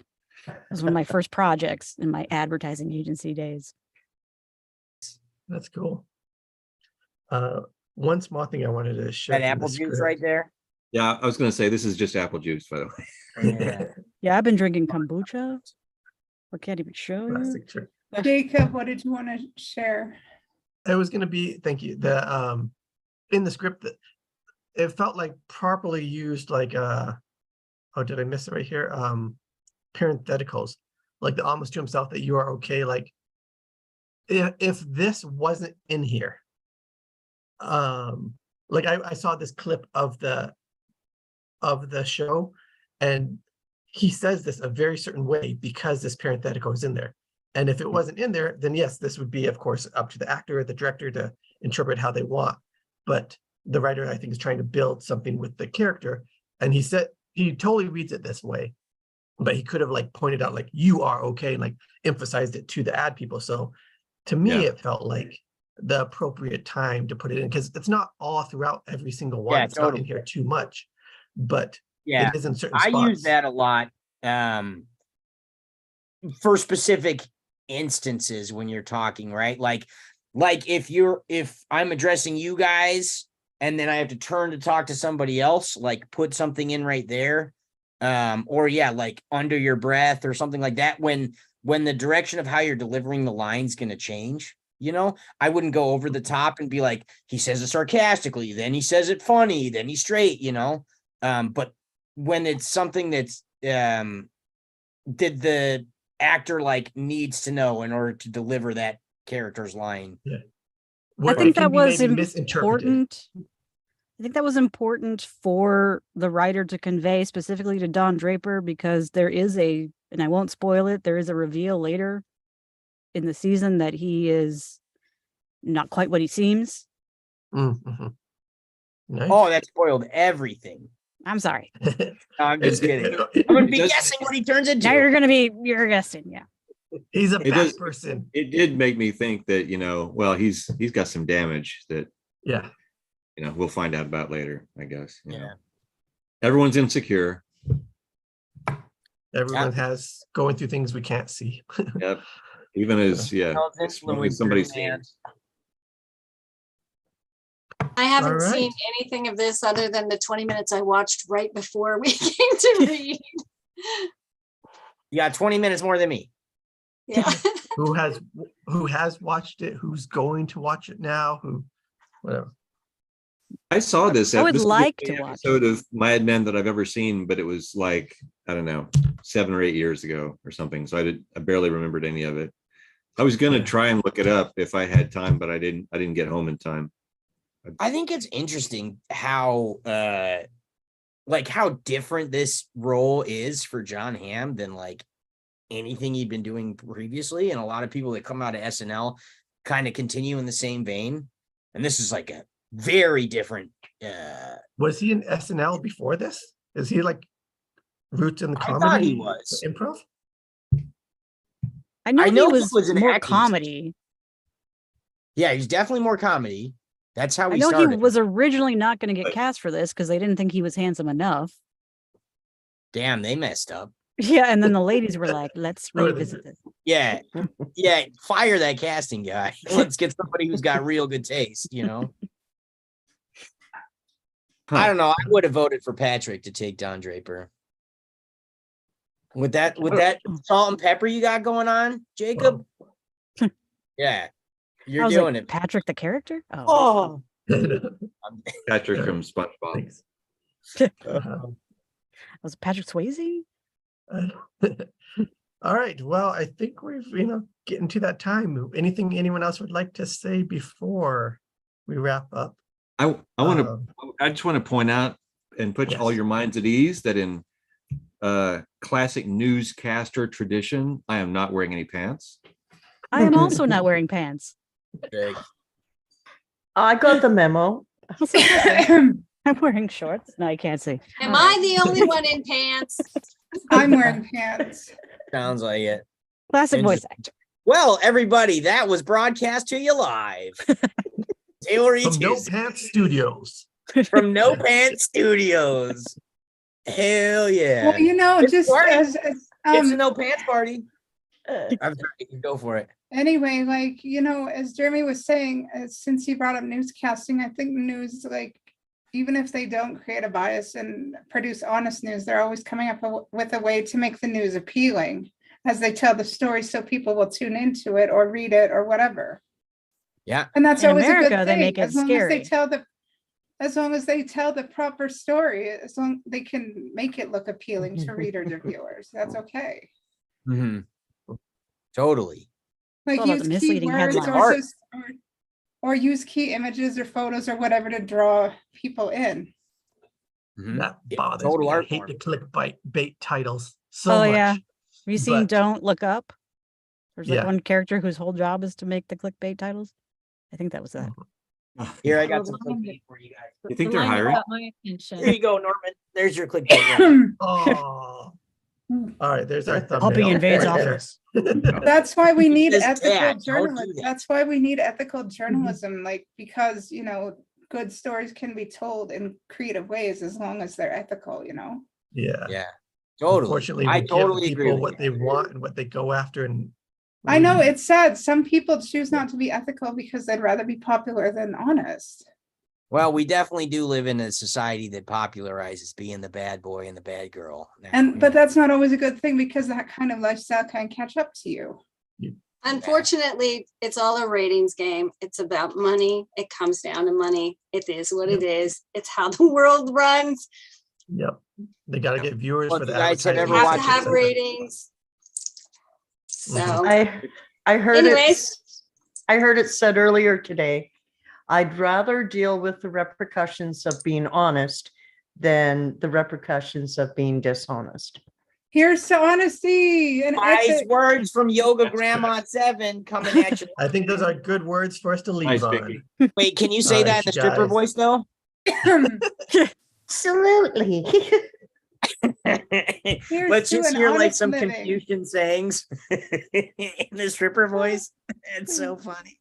It was one of my first projects in my advertising agency days. That's cool. One small thing I wanted to share. That from the apple juice script. right there. yeah, I was going to say this is just apple juice, by the way. Yeah. Yeah, I've been drinking kombucha. I can't even show you. Classic trick. Jacob, what did you want to share? It was going to be, thank you. In the script that it felt like properly used, like oh, did I miss it right here? Parentheticals, like the almost to himself that you are okay. Like if this wasn't in here, like I saw this clip of the show, and he says this a very certain way because this parenthetical is in there. And if it wasn't in there, then yes, this would be, of course, up to the actor or the director to interpret how they want. But the writer, I think, is trying to build something with the character. And he said he totally reads it this way, but he could have like pointed out like you are okay and like emphasized it to the ad people. So to me, Yeah. it felt like the appropriate time to put it in, because it's not all throughout every single one. Yeah, It's not in totally. here too much, but Yeah, it is in certain I spots. use that a lot for specific instances when you're talking, right? Like if I'm addressing you guys and then I have to turn to talk to somebody else, like put something in right there. Or yeah, like under your breath or something like that, when the direction of how you're delivering the line's gonna change. You know, I wouldn't go over the top and be like, he says it sarcastically, then he says it funny, then he's straight, you know. But when it's something that's did the actor like needs to know in order to deliver that character's line. Yeah. I Where it think can that be was maybe misinterpreted. important. I think that was important for the writer to convey specifically to Don Draper, because there is and I won't spoil it, there is a reveal later in the season that he is not quite what he seems. Mhm. Nice. Oh, that spoiled everything. I'm sorry. No, I'm just kidding. It- I'm gonna be does- guessing what he turns into. Now you're guessing, yeah. He's a It bad does- person. It did make me think that, well, he's got some damage that, Yeah. we'll find out about later, I guess. Yeah. Everyone's insecure. Everyone has going through things we can't see. Yep. Even as, Self-influence, smoking somebody's man. seams. I haven't All right. seen anything of this other than the 20 minutes I watched right before we came to read. You got 20 minutes more than me. Yeah. who has watched it? Who's going to watch it now? Whatever. I saw this. I would this was the like to only watch episode of Mad Men that I've ever seen, but it was like, I don't know, 7 or 8 years ago or something. So I barely remembered any of it. I was gonna try and look it up if I had time, but I didn't get home in time. I think it's interesting how how different this role is for John Hamm than like anything he'd been doing previously. And a lot of people that come out of SNL kind of continue in the same vein. And this is like a very different Was he in SNL before this? Is he like roots in the I comedy? thought he was. Improv? I know I know he he was, was an more acting comedy. Yeah, he's definitely more comedy. That's how I he know started. he was originally not going to get cast for this because they didn't think he was handsome enough. Damn, they messed up. Yeah, and then the ladies were like, let's revisit this. Yeah. Yeah. Fire that casting guy. Let's get somebody who's got real good taste, I don't know. I would have voted for Patrick to take Don Draper. With that salt and pepper you got going on, Jacob. Yeah. You're I was doing like, it. Patrick the character? Oh. Patrick from SpongeBob. Thanks. Was it Patrick Swayze? All right. Well, I think we're getting to that time. Anything anyone else would like to say before we wrap up? I just want to point out and put all your minds at ease that in classic newscaster tradition, I am not wearing any pants. I am also not wearing pants. I got the memo. I'm wearing shorts. No, I can't see. Am I the only one in pants? I'm wearing pants. Sounds like it. Classic voice actor. Well, everybody, that was broadcast to you live. Taylor From No Pants Studios. From No Pants Studios. Hell yeah. Well, It's just party. as It's a No Pants party. I'm sorry, you can go for it. anyway, as Jeremy was saying, since he brought up newscasting, I think news, even if they don't create a bias and produce honest news, they're always coming up with a way to make the news appealing. as they tell the story so people will tune into it or read it or whatever. Yeah. And that's In always a America, good they thing, make it as long as they scary. tell the proper story, as long they can make it look appealing to readers or viewers. That's okay. Mhm. Totally. Like all about use the misleading keywords headlines. or just or use key images or photos or whatever to draw people in. Mhm. That Yeah, bothers total me. I art hate form. the clickbait bait titles so Oh much. yeah. Have you seen but- Don't Look Up? There's like Yeah. one character whose whole job is to make the clickbait titles. I think that was that. Here, I Well, got some the line clickbait for you guys. You think the they're line that hiring? got my attention. Here you go, Norman. There's your clickbait. Oh. All right, there's our thumbnail. Puppy invades right there. office. That's why we need Just ethical that, don't do journalism. that. That's why we need ethical journalism, like, because, you know, good stories can be told in creative ways as long as they're ethical, you know? Yeah. Yeah, totally. Unfortunately, I we totally give agree people with what you. they want and what they go after. And I know we- it's sad. Some people choose not to be ethical because they'd rather be popular than honest. Well, we definitely do live in a society that popularizes being the bad boy and the bad girl. Now, And but that's not always a good thing because that kind of lifestyle can catch up to you. Unfortunately, it's all a ratings game. It's about money. It comes down to money. It is what it is. It's how the world runs. Yep. They got to get viewers Well, for if the you guys have advertising. ever You have to watched have it. ratings. So I heard Anyways. I heard it said earlier today, I'd rather deal with the repercussions of being honest than the repercussions of being dishonest. Here's to honesty and Wise ethics. words from Yoga That's Grandma 7 coming at you. I think those are good words for us to leave Nice, on. Vicky. Wait, can you say All that right, in the you stripper guys. voice though? Absolutely. Here's Let's to just an hear like honest some living. Confucian sayings in the stripper voice. It's so funny.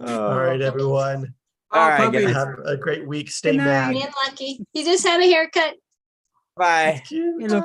All right, everyone. All right, puppy. guys. Have a great week. Stay Good night. mad. being lucky. You just had a haircut. Bye. Cute. You look